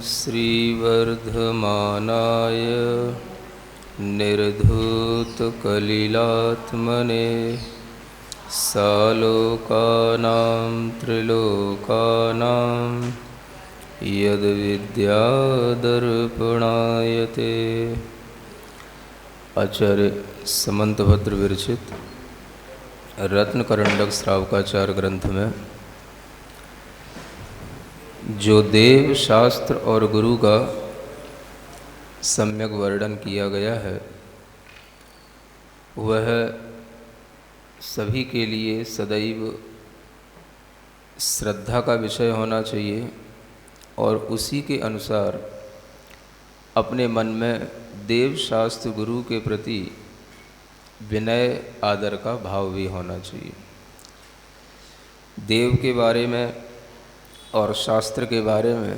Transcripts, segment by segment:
श्रीवर्धमानाय निर्धूतकलिलात्मने सालोकानां त्रिलोकानां यद्विद्यादर्पणायते। आचार्य समंतभद्र विरचित रत्नकरंडक श्रावकाचार ग्रंथ में जो देव शास्त्र और गुरु का सम्यक वर्णन किया गया है वह सभी के लिए सदैव श्रद्धा का विषय होना चाहिए और उसी के अनुसार अपने मन में देव शास्त्र गुरु के प्रति विनय आदर का भाव भी होना चाहिए। देव के बारे में और शास्त्र के बारे में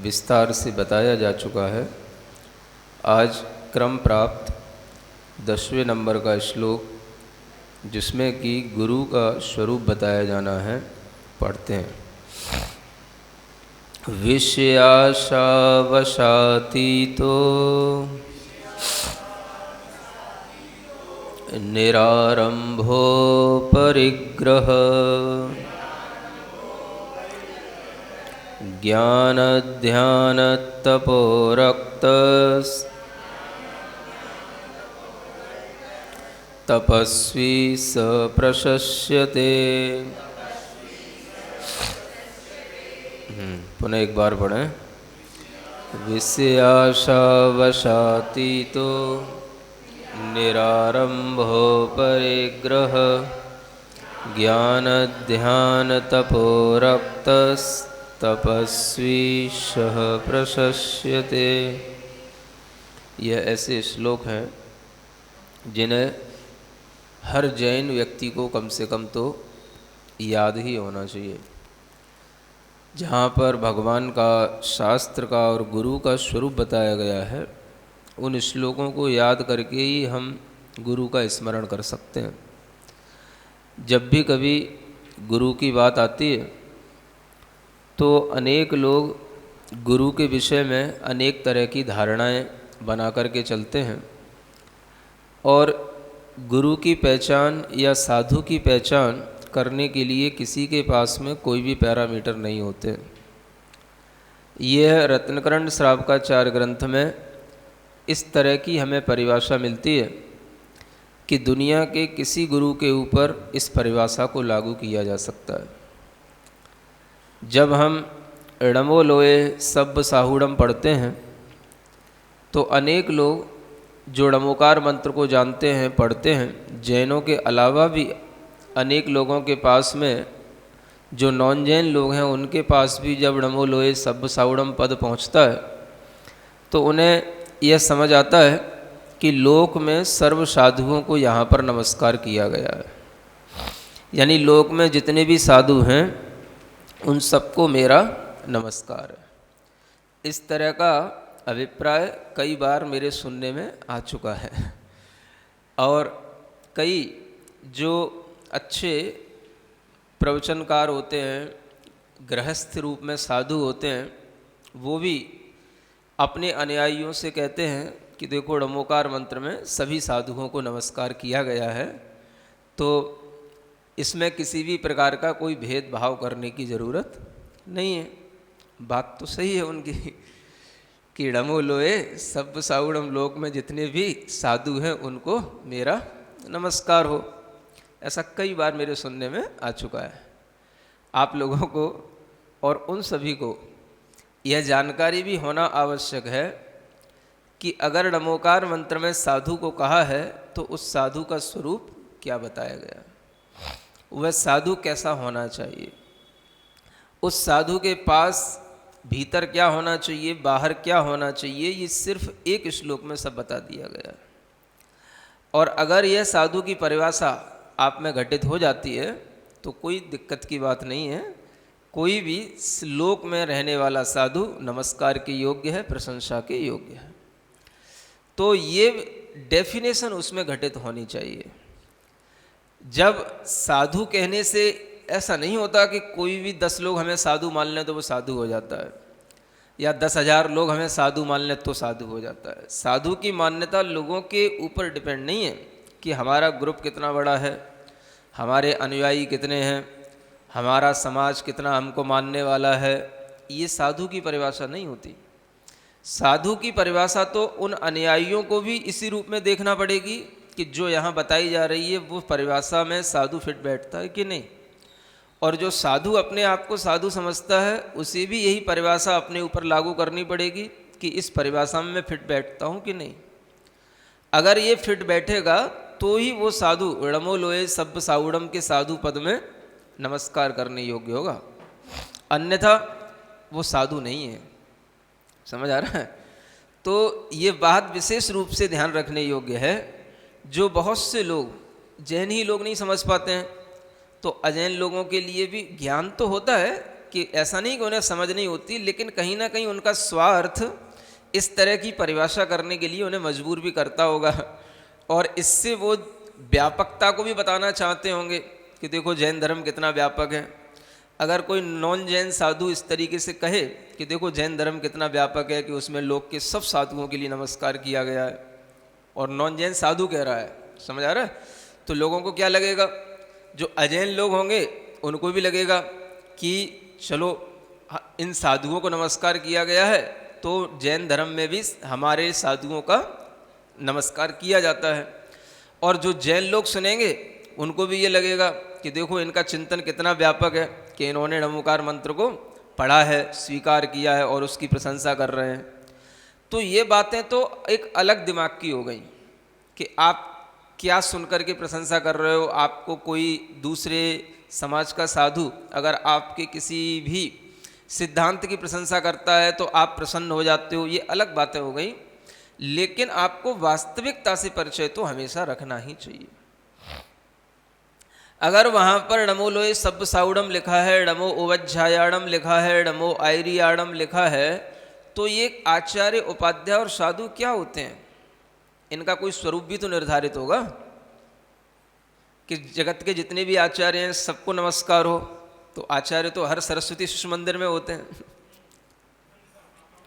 विस्तार से बताया जा चुका है। आज क्रम प्राप्त 10वें नंबर का श्लोक जिसमें कि गुरु का स्वरूप बताया जाना है, पढ़ते हैं। विषयाशावशातीतो निरारंभो परिग्रह ज्ञानध्यानतपोरक्तस् तपस्वी स प्रशस्यते। पुनः एक बार पढ़ें। विषयाशावशातीतो निरारंभो परिग्रह ज्ञानध्यानतपोरक्तस् तपस्वी सः प्रशस्यते। यह ऐसे श्लोक हैं जिन्हें हर जैन व्यक्ति को कम से कम तो याद ही होना चाहिए। जहाँ पर भगवान का, शास्त्र का और गुरु का स्वरूप बताया गया है, उन श्लोकों को याद करके ही हम गुरु का स्मरण कर सकते हैं। जब भी कभी गुरु की बात आती है तो अनेक लोग गुरु के विषय में अनेक तरह की धारणाएं बना करके चलते हैं और गुरु की पहचान या साधु की पहचान करने के लिए किसी के पास में कोई भी पैरामीटर नहीं होते। यह रत्नकरंड श्रावकाचार ग्रंथ में इस तरह की हमें परिभाषा मिलती है कि दुनिया के किसी गुरु के ऊपर इस परिभाषा को लागू किया जा सकता है। जब हम णमो लोए सब्ब साहूड़म पढ़ते हैं तो अनेक लोग जो णमोकार मंत्र को जानते हैं, पढ़ते हैं, जैनों के अलावा भी अनेक लोगों के पास में जो नॉन जैन लोग हैं उनके पास भी जब णमो लोए सब्ब साहूड़म पद पहुंचता है तो उन्हें यह समझ आता है कि लोक में सर्व साधुओं को यहाँ पर नमस्कार किया गया है। यानी लोक में जितने भी साधु हैं उन सबको मेरा नमस्कार है। इस तरह का अभिप्राय कई बार मेरे सुनने में आ चुका है और कई जो अच्छे प्रवचनकार होते हैं, गृहस्थ रूप में साधु होते हैं, वो भी अपने अनुयायियों से कहते हैं कि देखो णमोकार मंत्र में सभी साधुओं को नमस्कार किया गया है, तो इसमें किसी भी प्रकार का कोई भेदभाव करने की ज़रूरत नहीं है। बात तो सही है उनकी कि णमो लोए सब्ब साहूड़म, लोक में जितने भी साधु हैं उनको मेरा नमस्कार हो। ऐसा कई बार मेरे सुनने में आ चुका है। आप लोगों को और उन सभी को यह जानकारी भी होना आवश्यक है कि अगर णमोकार मंत्र में साधु को कहा है तो उस साधु का स्वरूप क्या बताया गया, वह साधु कैसा होना चाहिए, उस साधु के पास भीतर क्या होना चाहिए, बाहर क्या होना चाहिए, ये सिर्फ एक श्लोक में सब बता दिया गया। और अगर यह साधु की परिभाषा आप में घटित हो जाती है तो कोई दिक्कत की बात नहीं है। कोई भी श्लोक में रहने वाला साधु नमस्कार के योग्य है, प्रशंसा के योग्य है। तो ये डेफिनेशन उसमें घटित होनी चाहिए। जब साधु कहने से ऐसा नहीं होता कि कोई भी 10 लोग हमें साधु मान लें तो वो साधु हो जाता है। या 10,000 लोग हमें साधु मान लें तो साधु हो जाता है। साधु की मान्यता लोगों के ऊपर डिपेंड नहीं है कि हमारा ग्रुप कितना बड़ा है, हमारे अनुयायी कितने हैं, हमारा समाज कितना हमको मानने वाला है। ये साधु की परिभाषा नहीं होती। साधु की परिभाषा तो उन अनुयायियों को भी इसी रूप में देखना पड़ेगी कि जो यहाँ बताई जा रही है वो परिभाषा में साधु फिट बैठता है कि नहीं, और जो साधु अपने आप को साधु समझता है उसे भी यही परिभाषा अपने ऊपर लागू करनी पड़ेगी कि इस परिभाषा में मैं फिट बैठता हूँ कि नहीं। अगर ये फिट बैठेगा तो ही वो साधु णमो लोए सब्ब साउडम के साधु पद में नमस्कार करने योग्य होगा, अन्यथा वो साधु नहीं है। समझ आ रहा है? तो ये बात विशेष रूप से ध्यान रखने योग्य है। जो बहुत से लोग जैन ही लोग नहीं समझ पाते हैं, तो अजैन लोगों के लिए भी ज्ञान तो होता है कि ऐसा नहीं कि उन्हें समझ नहीं होती, लेकिन कहीं ना कहीं उनका स्वार्थ इस तरह की परिभाषा करने के लिए उन्हें मजबूर भी करता होगा, और इससे वो व्यापकता को भी बताना चाहते होंगे कि देखो जैन धर्म कितना व्यापक है। अगर कोई नॉन जैन साधु इस तरीके से कहे कि देखो जैन धर्म कितना व्यापक है कि उसमें लोक के सब साधुओं के लिए नमस्कार किया गया है, और नॉन जैन साधु कह रहा है, समझ आ रहा है, तो लोगों को क्या लगेगा? जो अजैन लोग होंगे उनको भी लगेगा कि चलो इन साधुओं को नमस्कार किया गया है तो जैन धर्म में भी हमारे साधुओं का नमस्कार किया जाता है। और जो जैन लोग सुनेंगे उनको भी ये लगेगा कि देखो इनका चिंतन कितना व्यापक है कि इन्होंने नमोकार मंत्र को पढ़ा है, स्वीकार किया है और उसकी प्रशंसा कर रहे हैं। तो ये बातें तो एक अलग दिमाग की हो गई कि आप क्या सुनकर के प्रशंसा कर रहे हो। आपको कोई दूसरे समाज का साधु अगर आपके किसी भी सिद्धांत की प्रशंसा करता है तो आप प्रसन्न हो जाते हो, ये अलग बातें हो गई। लेकिन आपको वास्तविकता से परिचय तो हमेशा रखना ही चाहिए। अगर वहाँ पर नमो लोए सब्ब साउडम लिखा है, नमो ओवज्झायाणम लिखा है, नमो आयरियाणम लिखा है, तो ये आचार्य उपाध्याय और साधु क्या होते हैं? इनका कोई स्वरूप भी तो निर्धारित होगा कि जगत के जितने भी आचार्य हैं सबको नमस्कार हो। तो आचार्य तो हर सरस्वती शिशु मंदिर में होते हैं,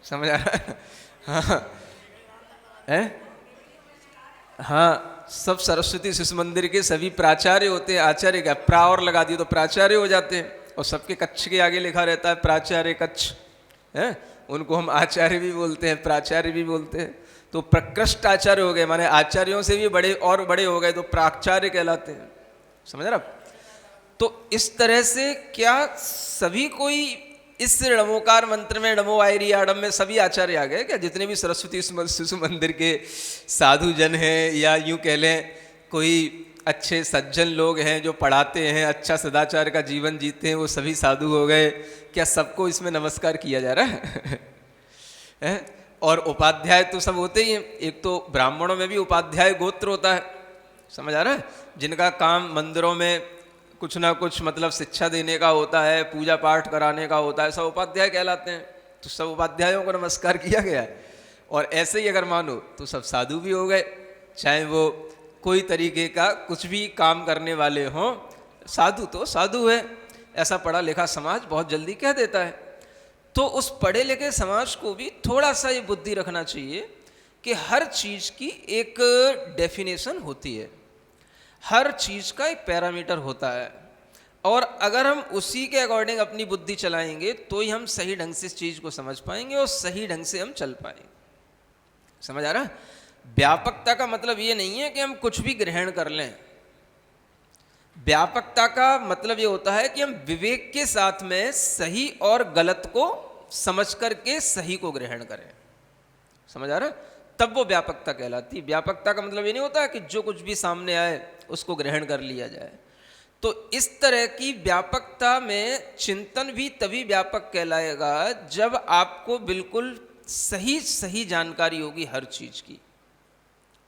समझ आ रहा है? हाँ है, हाँ, सब सरस्वती शिशु मंदिर के सभी प्राचार्य होते हैं। आचार्य क्या, प्रा और लगा दिए तो प्राचार्य हो जाते हैं, और सबके कक्ष के आगे लिखा रहता है प्राचार्य कक्ष है, उनको हम आचार्य भी बोलते हैं, प्राचार्य भी बोलते हैं। तो प्रकृष्ट आचार्य हो गए, माने आचार्यों से भी बड़े और बड़े हो गए, तो प्राचार्य कहलाते हैं। समझ रहा? तो इस तरह से क्या सभी कोई इस नमोकार मंत्र में, नमो आयरियाणम में सभी आचार्य आ गए क्या? जितने भी सरस्वती शिशु मंदिर के साधु जन हैं, या यूं कह लें कोई अच्छे सज्जन लोग हैं जो पढ़ाते हैं, अच्छा सदाचार का जीवन जीते हैं, वो सभी साधु हो गए क्या? सबको इसमें नमस्कार किया जा रहा है? और उपाध्याय तो सब होते ही हैं। एक तो ब्राह्मणों में भी उपाध्याय गोत्र होता है, समझ आ रहा है, जिनका काम मंदिरों में कुछ ना कुछ मतलब शिक्षा देने का होता है, पूजा पाठ कराने का होता है, सब उपाध्याय कहलाते हैं। तो सब उपाध्यायों को नमस्कार किया गया है। और ऐसे ही अगर मानो तो सब साधु भी हो गए, चाहे वो कोई तरीके का कुछ भी काम करने वाले हों, साधु तो साधु है। ऐसा पढ़ा लिखा समाज बहुत जल्दी कह देता है। तो उस पढ़े लिखे समाज को भी थोड़ा सा ये बुद्धि रखना चाहिए कि हर चीज़ की एक डेफिनेशन होती है, हर चीज़ का एक पैरामीटर होता है, और अगर हम उसी के अकॉर्डिंग अपनी बुद्धि चलाएंगे तो ही हम सही ढंग से इस चीज़ को समझ पाएंगे और सही ढंग से हम चल पाएंगे। समझ आ रहा है? व्यापकता का मतलब ये नहीं है कि हम कुछ भी ग्रहण कर लें। व्यापकता का मतलब ये होता है कि हम विवेक के साथ में सही और गलत को समझ करके सही को ग्रहण करें। समझ आ रहा है? तब वो व्यापकता कहलाती है। व्यापकता का मतलब ये नहीं होता कि जो कुछ भी सामने आए उसको ग्रहण कर लिया जाए। तो इस तरह की व्यापकता में चिंतन भी तभी व्यापक कहलाएगा जब आपको बिल्कुल सही सही जानकारी होगी हर चीज की।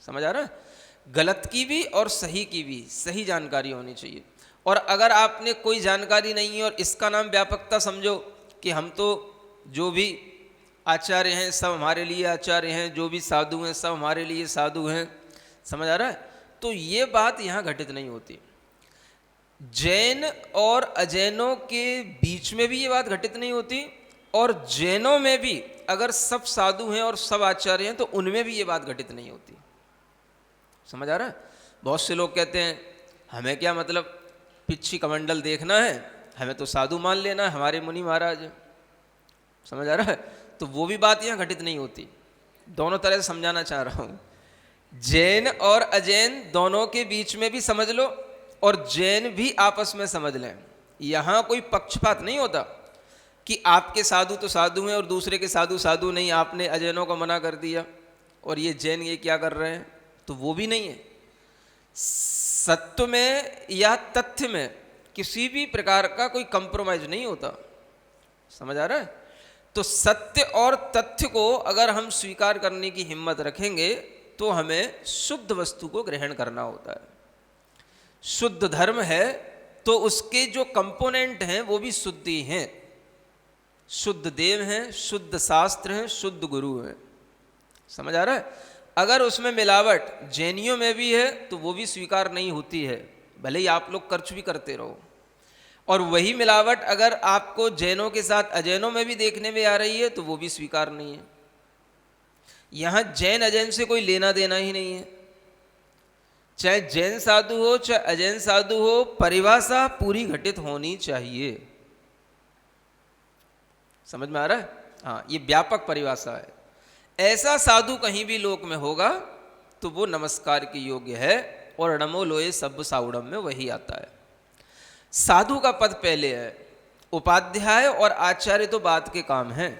समझ आ रहा है? गलत की भी और सही की भी सही जानकारी होनी चाहिए। और अगर आपने कोई जानकारी नहीं है और इसका नाम व्यापकता समझो कि हम तो जो भी आचार्य हैं सब हमारे लिए आचार्य हैं, जो भी साधु हैं सब हमारे लिए साधु हैं, समझ आ रहा है? तो ये बात यहाँ घटित नहीं होती। जैन और अजैनों के बीच में भी ये बात घटित नहीं होती, और जैनों में भी अगर सब साधु हैं और सब आचार्य हैं तो उनमें भी ये बात घटित नहीं होती। समझ आ रहा है? बहुत से लोग कहते हैं हमें क्या मतलब पिच्छी कमंडल देखना है, हमें तो साधु मान लेना है, हमारे मुनि महाराज। समझ आ रहा है? तो वो भी बात यहाँ घटित नहीं होती। दोनों तरह से समझाना चाह रहा हूँ। जैन और अजैन दोनों के बीच में भी समझ लो और जैन भी आपस में समझ लें। यहाँ कोई पक्षपात नहीं होता कि आपके साधु तो साधु हैं और दूसरे के साधु साधु नहीं, आपने अजैनों को मना कर दिया और ये जैन ये क्या कर रहे हैं, तो वो भी नहीं है। सत्य में या तथ्य में किसी भी प्रकार का कोई कंप्रोमाइज नहीं होता। समझ आ रहा है? तो सत्य और तथ्य को अगर हम स्वीकार करने की हिम्मत रखेंगे तो हमें शुद्ध वस्तु को ग्रहण करना होता है। शुद्ध धर्म है तो उसके जो कंपोनेंट हैं वो भी शुद्ध ही हैं। शुद्ध देव हैं, शुद्ध शास्त्र हैं, शुद्ध गुरु हैं। समझ आ रहा है? अगर उसमें मिलावट जैनियों में भी है तो वो भी स्वीकार नहीं होती है, भले ही आप लोग खर्च भी करते रहो। और वही मिलावट अगर आपको जैनों के साथ अजैनों में भी देखने में आ रही है तो वो भी स्वीकार नहीं है। यहाँ जैन अजैन से कोई लेना देना ही नहीं है। चाहे जैन साधु हो चाहे अजैन साधु हो, परिभाषा पूरी घटित होनी चाहिए। समझ में आ रहा है? हाँ, ये व्यापक परिभाषा है। ऐसा साधु कहीं भी लोक में होगा तो वो नमस्कार के योग्य है और नमो लोए सब्ब साउडम में वही आता है। साधु का पद पहले है, उपाध्याय और आचार्य तो बाद के काम हैं।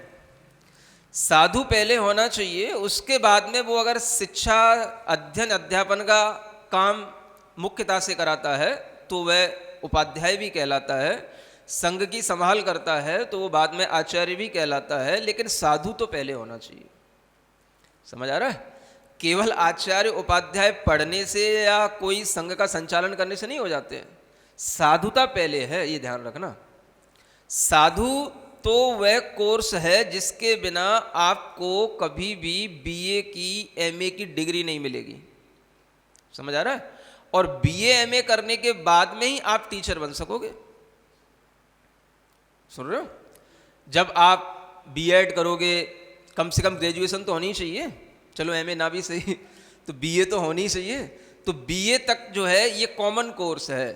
साधु पहले होना चाहिए, उसके बाद में वो अगर शिक्षा अध्ययन अध्यापन का काम मुख्यता से कराता है तो वह उपाध्याय भी कहलाता है। संघ की संभाल करता है तो वो बाद में आचार्य भी कहलाता है, लेकिन साधु तो पहले होना चाहिए। समझ आ रहा है? केवल आचार्य उपाध्याय पढ़ने से या कोई संघ का संचालन करने से नहीं हो जाते हैं। साधुता पहले है, ये ध्यान रखना। साधु तो वह कोर्स है जिसके बिना आपको कभी भी बीए की एमए की डिग्री नहीं मिलेगी। समझ आ रहा है? और बीए एमए करने के बाद में ही आप टीचर बन सकोगे। सुन रहे हो? जब आप बीएड करोगे कम से कम ग्रेजुएशन तो होनी चाहिए। चलो एमए ना भी सही तो बीए तो होनी चाहिए। तो बीए तक जो है ये कॉमन कोर्स है।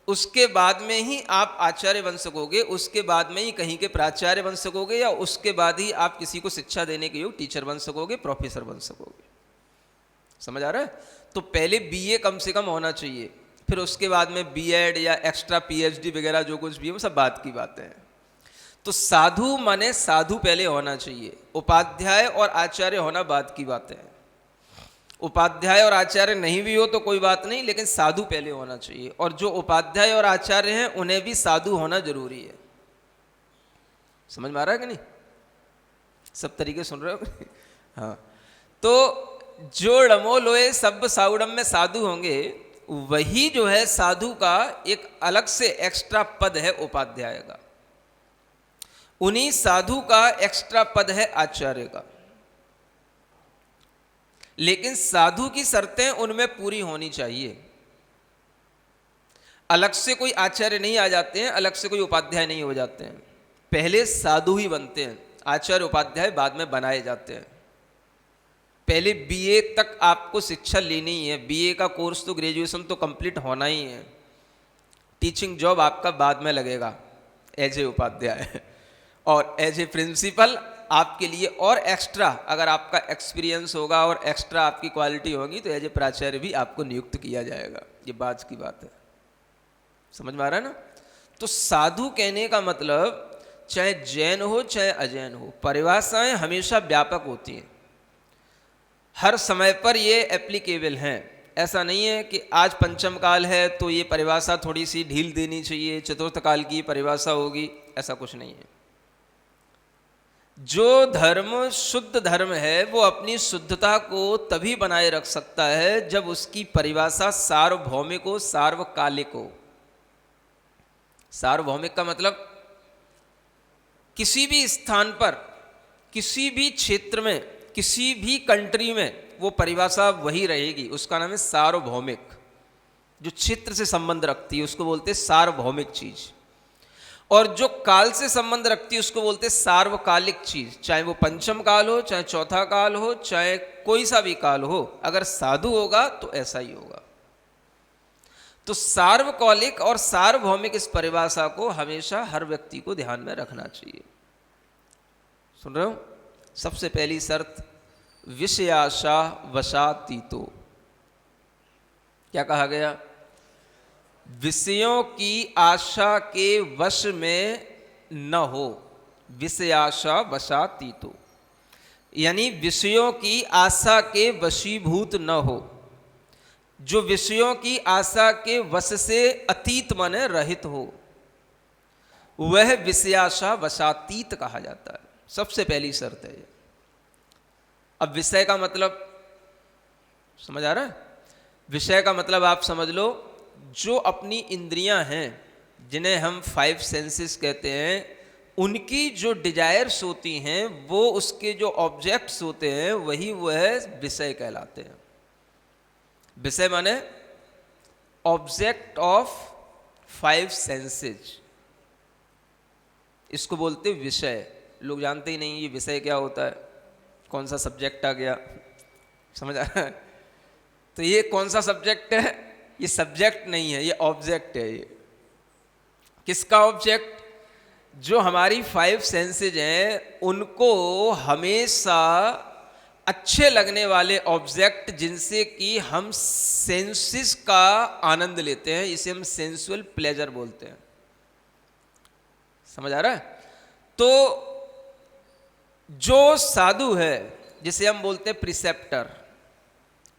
उसके बाद में ही आप आचार्य बन सकोगे, उसके बाद में ही कहीं के प्राचार्य बन सकोगे, या उसके बाद ही आप किसी को शिक्षा देने के योग्य टीचर बन सकोगे, प्रोफेसर बन सकोगे। समझ आ रहा है? तो पहले बीए कम से कम होना चाहिए, फिर उसके बाद में बीएड या एक्स्ट्रा पीएचडी वगैरह जो कुछ भी है वो सब बात की बातें हैं। तो साधु माने साधु पहले होना चाहिए, उपाध्याय और आचार्य होना बाद की बातें हैं। उपाध्याय और आचार्य नहीं भी हो तो कोई बात नहीं, लेकिन साधु पहले होना चाहिए। और जो उपाध्याय और आचार्य हैं उन्हें भी साधु होना जरूरी है। समझ में आ रहा है कि नहीं? सब तरीके सुन रहे हो? हाँ, तो जो डमो लोए सब साउडम में साधु होंगे वही जो है साधु का एक अलग से एक्स्ट्रा पद है उपाध्याय का। उन्हीं साधु का एक्स्ट्रा पद है आचार्य का। लेकिन साधु की शर्तें उनमें पूरी होनी चाहिए। अलग से कोई आचार्य नहीं आ जाते हैं, अलग से कोई उपाध्याय नहीं हो जाते हैं। पहले साधु ही बनते हैं, आचार्य उपाध्याय बाद में बनाए जाते हैं। पहले बीए तक आपको शिक्षा लेनी है। बीए का कोर्स तो ग्रेजुएशन तो कंप्लीट होना ही है। टीचिंग जॉब आपका बाद में लगेगा एज ए उपाध्याय, और एज ए प्रिंसिपल आपके लिए और एक्स्ट्रा अगर आपका एक्सपीरियंस होगा और एक्स्ट्रा आपकी क्वालिटी होगी तो एज ए प्राचार्य भी आपको नियुक्त किया जाएगा। ये बात की बात है। समझ में आ रहा है ना? तो साधु कहने का मतलब चाहे जैन हो चाहे अजैन हो, परिभाषाएं हमेशा व्यापक होती हैं, हर समय पर ये एप्लीकेबल हैं। ऐसा नहीं है कि आज पंचम काल है तो ये परिभाषा थोड़ी सी ढील देनी चाहिए, चतुर्थ काल की परिभाषा होगी, ऐसा कुछ नहीं है। जो धर्म शुद्ध धर्म है वो अपनी शुद्धता को तभी बनाए रख सकता है जब उसकी परिभाषा सार्वभौमिक हो, सार्वकालिक हो। सार्वभौमिक का मतलब किसी भी स्थान पर, किसी भी क्षेत्र में, किसी भी कंट्री में वो परिभाषा वही रहेगी। उसका नाम है सार्वभौमिक। जो क्षेत्र से संबंध रखती है उसको बोलते हैं सार्वभौमिक चीज। और जो काल से संबंध रखती है उसको बोलते हैं सार्वकालिक चीज, चाहे वो पंचम काल हो, चाहे चौथा काल हो, चाहे कोई सा भी काल हो, अगर साधु होगा तो ऐसा ही होगा। तो सार्वकालिक और सार्वभौमिक इस परिभाषा को हमेशा हर व्यक्ति को ध्यान में रखना चाहिए। सुन रहे हो? सबसे पहली शर्त, विषयाशा वशातीतो। क्या कहा गया? विषयों की आशा के वश में न हो, विषयाशा वशातीतो, यानी विषयों की आशा के वशीभूत न हो। जो विषयों की आशा के वश से अतीत माने रहित हो, वह विषयाशा वशातीत कहा जाता है। सबसे पहली शर्त है ये। अब विषय का मतलब समझ आ रहा है? विषय का मतलब आप समझ लो, जो अपनी इंद्रियां हैं, जिन्हें हम 5 सेंसेस कहते हैं, उनकी जो डिजायर्स होती हैं, वो उसके जो ऑब्जेक्ट्स होते हैं, वही वह विषय कहलाते हैं। विषय माने ऑब्जेक्ट ऑफ 5 सेंसेस, इसको बोलते विषय। लोग जानते ही नहीं ये विषय क्या होता है, कौन सा सब्जेक्ट आ गया। समझ आ रहा है? तो ये कौन सा सब्जेक्ट है? ये सब्जेक्ट नहीं है, ये ऑब्जेक्ट है। ये किसका ऑब्जेक्ट? जो हमारी 5 सेंसेज हैं, उनको हमेशा अच्छे लगने वाले ऑब्जेक्ट, जिनसे कि हम सेंसेस का आनंद लेते हैं, इसे हम सेंसुअल प्लेजर बोलते हैं। समझ आ रहा है? तो जो साधु है, जिसे हम बोलते हैं प्रिसेप्टर,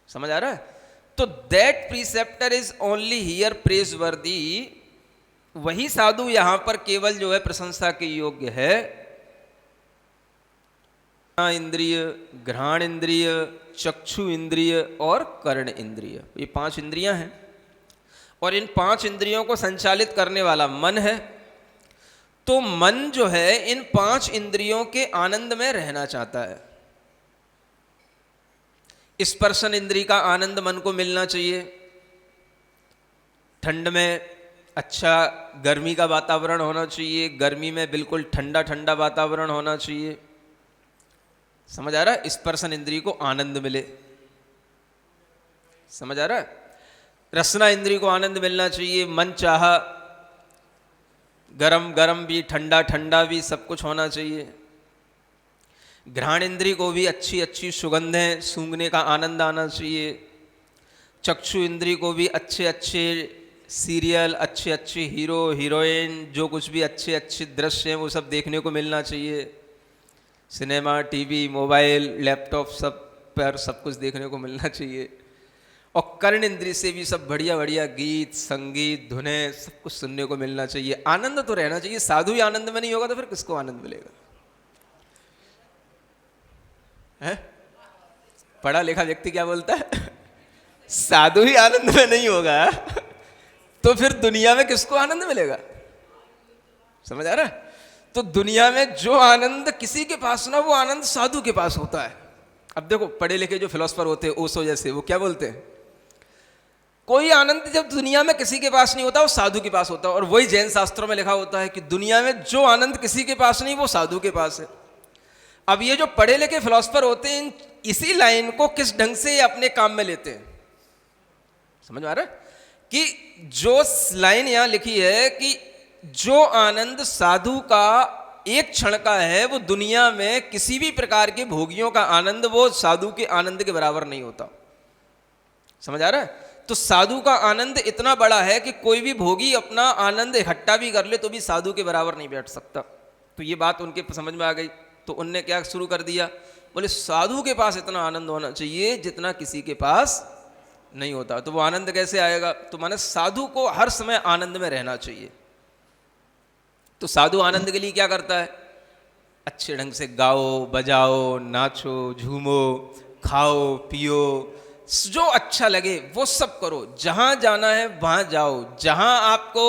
समझ आ रहा है? तो that preceptor is only here praise वर्दी। वही साधु यहां पर केवल जो है प्रशंसा के योग्य है। इंद्रिय, घ्राण इंद्रिय, चक्षु इंद्रिय और कर्ण इंद्रिय, ये 5 इंद्रियां हैं। और इन 5 इंद्रियों को संचालित करने वाला मन है। तो मन जो है इन 5 इंद्रियों के आनंद में रहना चाहता है। स्पर्शन इंद्रिय का आनंद मन को मिलना चाहिए। ठंड में अच्छा गर्मी का वातावरण होना चाहिए, गर्मी में बिल्कुल ठंडा ठंडा वातावरण होना चाहिए। समझ आ रहा है? स्पर्शन इंद्रिय को आनंद मिले। समझ आ रहा है? रसना इंद्रिय को आनंद मिलना चाहिए। मन चाहा गरम गरम भी, ठंडा ठंडा भी, सब कुछ होना चाहिए। घ्राण इंद्रिय को भी अच्छी अच्छी सुगंधें सूंघने का आनंद आना चाहिए। चक्षु इंद्रिय को भी अच्छे अच्छे सीरियल, अच्छे अच्छे हीरो हीरोइन, जो कुछ भी अच्छे अच्छे दृश्य हैं वो सब देखने को मिलना चाहिए। सिनेमा, टीवी, मोबाइल, लैपटॉप, सब पर सब कुछ देखने को मिलना चाहिए। और कर्ण इंद्रिय से भी सब बढ़िया बढ़िया गीत, संगीत, धुनें, सब कुछ सुनने को मिलना चाहिए। आनंद तो रहना चाहिए। साधु ही आनंद में नहीं होगा तो फिर किसको आनंद मिलेगा? है? पढ़ा लिखा व्यक्ति क्या बोलता है? साधु ही आनंद में नहीं होगा तो फिर दुनिया में किसको आनंद मिलेगा? समझ आ रहा है? तो दुनिया में जो आनंद किसी के पास ना, वो आनंद साधु के पास होता है। अब देखो, पढ़े लिखे जो फिलोसफर होते हैं, ओशो जैसे, वो क्या बोलते हैं? कोई आनंद जब दुनिया में किसी के पास नहीं होता, वो साधु के पास होता है। और वही जैन शास्त्रों में लिखा होता है कि दुनिया में जो आनंद किसी के पास नहीं, वो साधु के पास है। अब ये जो पढ़े लिखे फिलोसफर होते हैं, इसी लाइन को किस ढंग से अपने काम में लेते हैं? समझ में आ रहा है कि जो लाइन यहां लिखी है कि जो आनंद साधु का एक क्षण का है, वो दुनिया में किसी भी प्रकार के भोगियों का आनंद, वो साधु के आनंद के बराबर नहीं होता। समझ आ रहा है? तो साधु का आनंद इतना बड़ा है कि कोई भी भोगी अपना आनंद इकट्ठा भी कर ले तो भी साधु के बराबर नहीं बैठ सकता। तो ये बात उनके समझ में आ गई। तो उनने क्या शुरू कर दिया? बोले साधु के पास इतना आनंद होना चाहिए जितना किसी के पास नहीं होता। तो वो आनंद कैसे आएगा? तो माने साधु को हर समय आनंद में रहना चाहिए। तो साधु आनंद के लिए क्या करता है? अच्छे ढंग से गाओ, बजाओ, नाचो, झूमो, खाओ, पियो, जो अच्छा लगे वो सब करो। जहां जाना है वहां जाओ, जहां आपको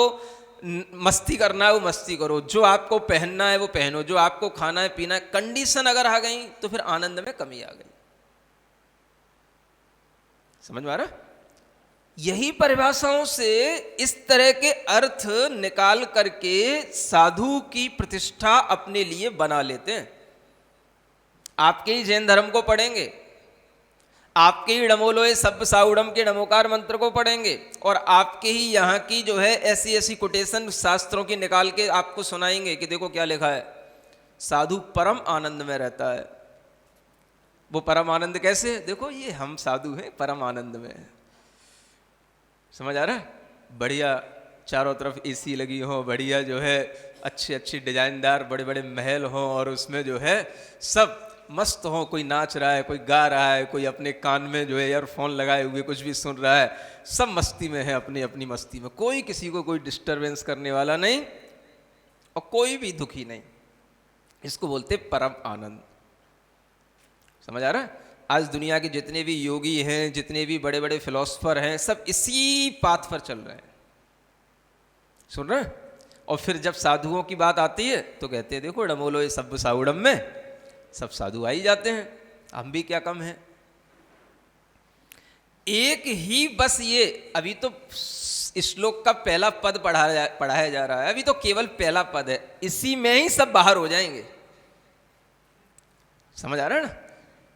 मस्ती करना है वो मस्ती करो, जो आपको पहनना है वो पहनो, जो आपको खाना है पीना है। कंडीशन अगर आ गई तो फिर आनंद में कमी आ गई। समझ में आ रहा? यही परिभाषाओं से इस तरह के अर्थ निकाल करके साधु की प्रतिष्ठा अपने लिए बना लेते हैं। आपके ही जैन धर्म को पढ़ेंगे, आपके ही डमोलोए सब्ब साउडम के डमोकार मंत्र को पढ़ेंगे और आपके ही यहाँ की जो है ऐसी ऐसी कोटेशन शास्त्रों की निकाल के आपको सुनाएंगे कि देखो क्या लिखा है, साधु परम आनंद में रहता है। वो परम आनंद कैसे? देखो ये हम साधु हैं परम आनंद में। समझ आ रहा है? बढ़िया चारों तरफ एसी लगी हो, बढ़िया जो है अच्छी अच्छी डिजाइनदार बड़े बड़े महल हो और उसमें जो है सब मस्त हो, कोई नाच रहा है, कोई गा रहा है, कोई अपने कान में जो है ईयरफोन लगाए हुए कुछ भी सुन रहा है, सब मस्ती में है, अपनी अपनी मस्ती में, कोई किसी को कोई डिस्टरबेंस करने वाला नहीं और कोई भी दुखी नहीं। इसको बोलते परम आनंद। समझ आ रहा है? आज दुनिया के जितने भी योगी हैं, जितने भी बड़े बड़े फिलोसफर हैं, सब इसी पाथ पर चल रहे हैं। सुन रहे हैं? और फिर जब साधुओं की बात आती है तो कहते हैं देखो डमोलो ये सब साउडम में सब साधु आ ही जाते हैं, हम भी क्या कम हैं। एक ही बस ये अभी तो श्लोक का पहला पद पढ़ाया जा रहा है, अभी तो केवल पहला पद है, इसी में ही सब बाहर हो जाएंगे। समझ आ रहा है ना?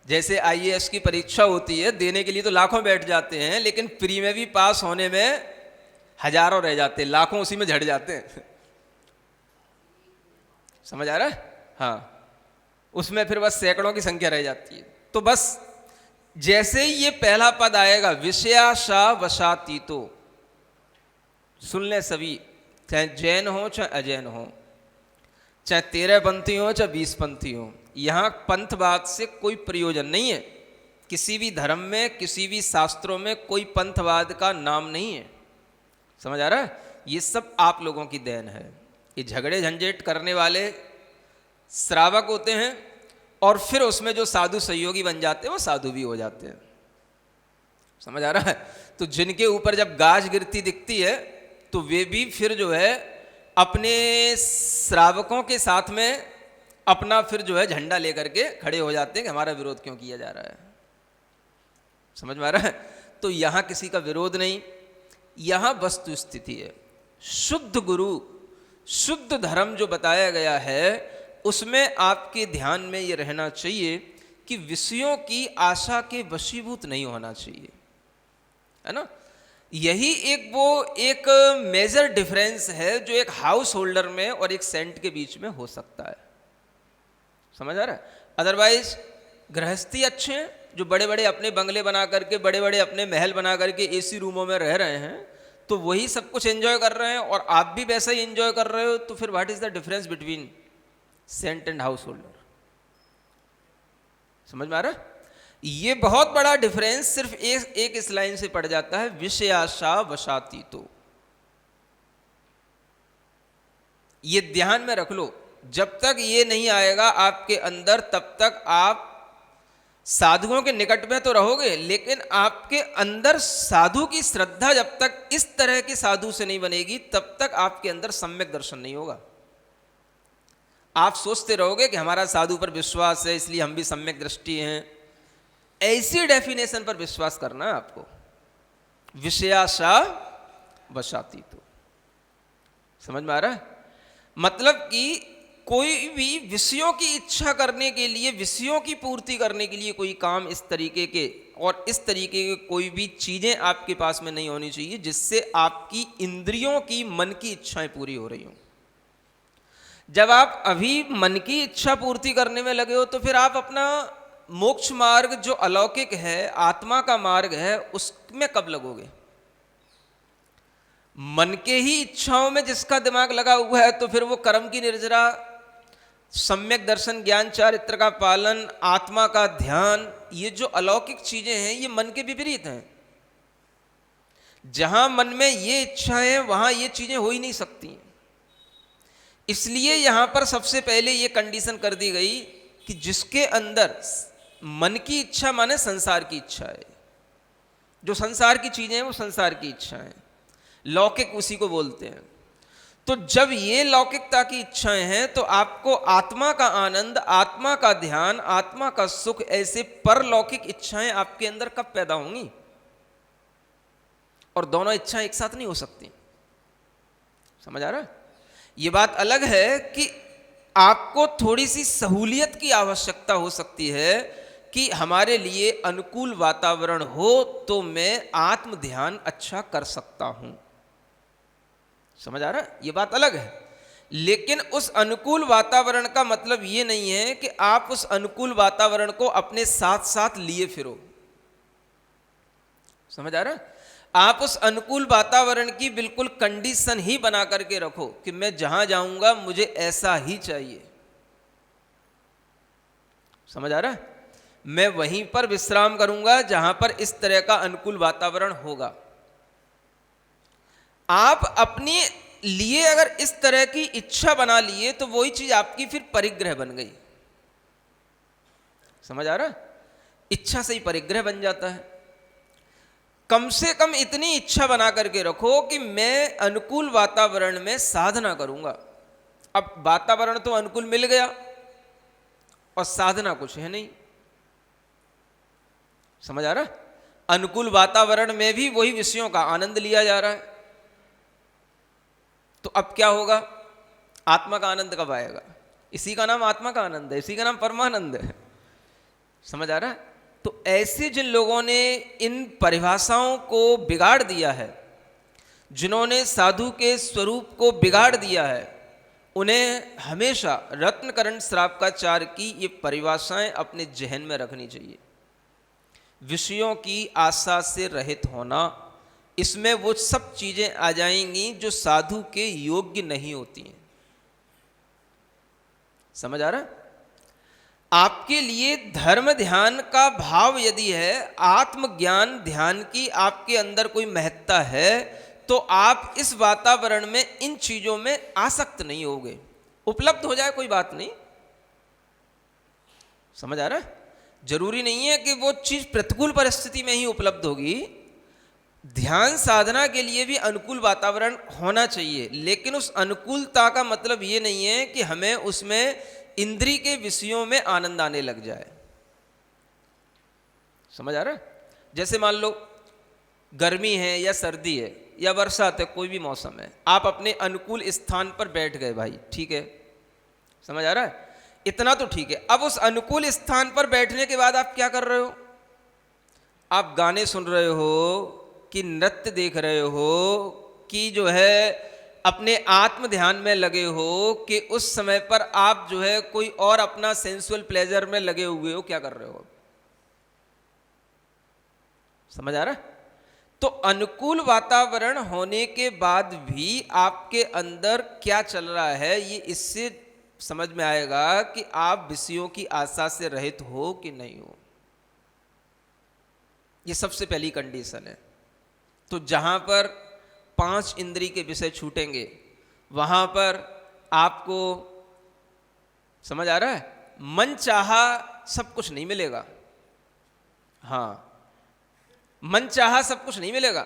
जैसे आईएएस की परीक्षा होती है, देने के लिए तो लाखों बैठ जाते हैं, लेकिन प्री में भी पास होने में हजारों रह जाते हैं, लाखों उसी में झड़ जाते हैं। समझ आ रहा है? हाँ, उसमें फिर बस सैकड़ों की संख्या रह जाती है। तो बस जैसे ही ये पहला पद आएगा, विषयाशा वशातीतो, सुन ले सभी, चाहे जैन हो चाहे अजैन हो, चाहे 13 पंथी हो चाहे 20 पंथी हो, यहाँ पंथवाद से कोई प्रयोजन नहीं है। किसी भी धर्म में, किसी भी शास्त्रों में कोई पंथवाद का नाम नहीं है। समझ आ रहा है? ये सब आप लोगों की देन है। ये झगड़े झंझट करने वाले श्रावक होते हैं और फिर उसमें जो साधु सहयोगी बन जाते हैं वो साधु भी हो जाते हैं। समझ आ रहा है? तो जिनके ऊपर जब गाज गिरती दिखती है तो वे भी फिर जो है अपने श्रावकों के साथ में अपना फिर जो है झंडा लेकर के खड़े हो जाते हैं कि हमारा विरोध क्यों किया जा रहा है। समझ में आ रहा है? तो यहाँ किसी का विरोध नहीं, यहाँ वस्तु स्थिति है। शुद्ध गुरु, शुद्ध धर्म जो बताया गया है उसमें आपके ध्यान में ये रहना चाहिए कि विषयों की आशा के वशीभूत नहीं होना चाहिए, है ना? यही एक मेजर डिफरेंस है जो एक हाउस होल्डर में और एक सेंट के बीच में हो सकता है। समझ आ रहा है? अदरवाइज गृहस्थी अच्छे हैं जो बड़े बड़े अपने बंगले बना करके, बड़े बड़े अपने महल बना करके एसी रूमों में रह रहे हैं, तो वही सब कुछ एंजॉय कर रहे हैं और आप भी वैसा ही एंजॉय कर रहे हो, तो फिर what is the difference between saint and householder? समझ में आ रहा है? ये बहुत बड़ा डिफरेंस सिर्फ एक इस लाइन से पड़ जाता है, विषयाशा वशातीतो। ये ध्यान में रख लो, जब तक ये नहीं आएगा आपके अंदर तब तक आप साधुओं के निकट में तो रहोगे, लेकिन आपके अंदर साधु की श्रद्धा जब तक इस तरह के साधु से नहीं बनेगी तब तक आपके अंदर सम्यक दर्शन नहीं होगा। आप सोचते रहोगे कि हमारा साधु पर विश्वास है इसलिए हम भी सम्यक दृष्टि हैं, ऐसी डेफिनेशन पर विश्वास करना है आपको। विषयाशा वशातीतो। समझ में आ रहा है? मतलब कि कोई भी विषयों की इच्छा करने के लिए, विषयों की पूर्ति करने के लिए कोई काम इस तरीके के और इस तरीके के कोई भी चीजें आपके पास में नहीं होनी चाहिए जिससे आपकी इंद्रियों की, मन की इच्छाएं पूरी हो रही हों। जब आप अभी मन की इच्छा पूर्ति करने में लगे हो तो फिर आप अपना मोक्ष मार्ग जो अलौकिक है, आत्मा का मार्ग है, उसमें कब लगोगे? मन के ही इच्छाओं में जिसका दिमाग लगा हुआ है तो फिर वो कर्म की निर्जरा, सम्यक दर्शन, ज्ञान चारित्र का पालन, आत्मा का ध्यान, ये जो अलौकिक चीजें हैं ये मन के विपरीत हैं। जहां मन में ये इच्छाएं हैं वहां ये चीजें हो ही नहीं सकती। इसलिए यहां पर सबसे पहले ये कंडीशन कर दी गई कि जिसके अंदर मन की इच्छा माने संसार की इच्छा है, जो संसार की चीजें हैं वो संसार की इच्छा है, लौकिक उसी को बोलते हैं। तो जब ये लौकिकता की इच्छाएं हैं तो आपको आत्मा का आनंद, आत्मा का ध्यान, आत्मा का सुख, ऐसे परलौकिक इच्छाएं आपके अंदर कब पैदा होंगी? और दोनों इच्छाएं एक साथ नहीं हो सकती। समझ आ रहा है? ये बात अलग है कि आपको थोड़ी सी सहूलियत की आवश्यकता हो सकती है कि हमारे लिए अनुकूल वातावरण हो तो मैं आत्म ध्यान अच्छा कर सकता हूं। समझ आ रहा है? ये बात अलग है। लेकिन उस अनुकूल वातावरण का मतलब ये नहीं है कि आप उस अनुकूल वातावरण को अपने साथ साथ लिए फिरो। समझ आ रहा है? आप उस अनुकूल वातावरण की बिल्कुल कंडीशन ही बना करके रखो कि मैं जहां जाऊंगा मुझे ऐसा ही चाहिए। समझ आ रहा है? मैं वहीं पर विश्राम करूंगा जहां पर इस तरह का अनुकूल वातावरण होगा। आप अपने लिए अगर इस तरह की इच्छा बना लिए तो वही चीज आपकी फिर परिग्रह बन गई। समझ आ रहा है? इच्छा से ही परिग्रह बन जाता है। कम से कम इतनी इच्छा बना करके रखो कि मैं अनुकूल वातावरण में साधना करूंगा। अब वातावरण तो अनुकूल मिल गया और साधना कुछ है नहीं। समझ आ रहा है? अनुकूल वातावरण में भी वही विषयों का आनंद लिया जा रहा है। तो अब क्या होगा? आत्मा का आनंद कब आएगा? इसी का नाम आत्मा का आनंद है, इसी का नाम परमानंद है। समझ आ रहा है? तो ऐसे जिन लोगों ने इन परिभाषाओं को बिगाड़ दिया है, जिन्होंने साधु के स्वरूप को बिगाड़ दिया है, उन्हें हमेशा रत्नकरण श्रावकाचार्य की ये परिभाषाएं अपने जहन में रखनी चाहिए। विषयों की आशा से रहित होना, इसमें वो सब चीजें आ जाएंगी जो साधु के योग्य नहीं होती हैं। समझ आ रहा है? आपके लिए धर्म ध्यान का भाव यदि है, आत्मज्ञान ध्यान की आपके अंदर कोई महत्ता है, तो आप इस वातावरण में इन चीजों में आसक्त नहीं होगे। उपलब्ध हो जाए कोई बात नहीं। समझ आ रहा है? जरूरी नहीं है कि वो चीज प्रतिकूल परिस्थिति में ही उपलब्ध होगी। ध्यान साधना के लिए भी अनुकूल वातावरण होना चाहिए, लेकिन उस अनुकूलता का मतलब ये नहीं है कि हमें उसमें इंद्रिय के विषयों में आनंद आने लग जाए। समझ आ रहा है? जैसे मान लो गर्मी है या सर्दी है या बरसात है, कोई भी मौसम है, आप अपने अनुकूल स्थान पर बैठ गए भाई, ठीक है। समझ आ रहा है? इतना तो ठीक है। अब उस अनुकूल स्थान पर बैठने के बाद आप क्या कर रहे हो? आप गाने सुन रहे हो कि नृत्य देख रहे हो कि जो है अपने आत्म ध्यान में लगे हो कि उस समय पर आप जो है कोई और अपना सेंसुअल प्लेजर में लगे हुए हो, क्या कर रहे हो? समझ आ रहा है? तो अनुकूल वातावरण होने के बाद भी आपके अंदर क्या चल रहा है, ये इससे समझ में आएगा कि आप विषयों की आशा से रहित हो कि नहीं हो। ये सबसे पहली कंडीशन है। तो जहां पर 5 इंद्रिय के विषय छूटेंगे, वहां पर आपको, समझ आ रहा है, मन चाहा सब कुछ नहीं मिलेगा। हाँ, मन चाहा सब कुछ नहीं मिलेगा।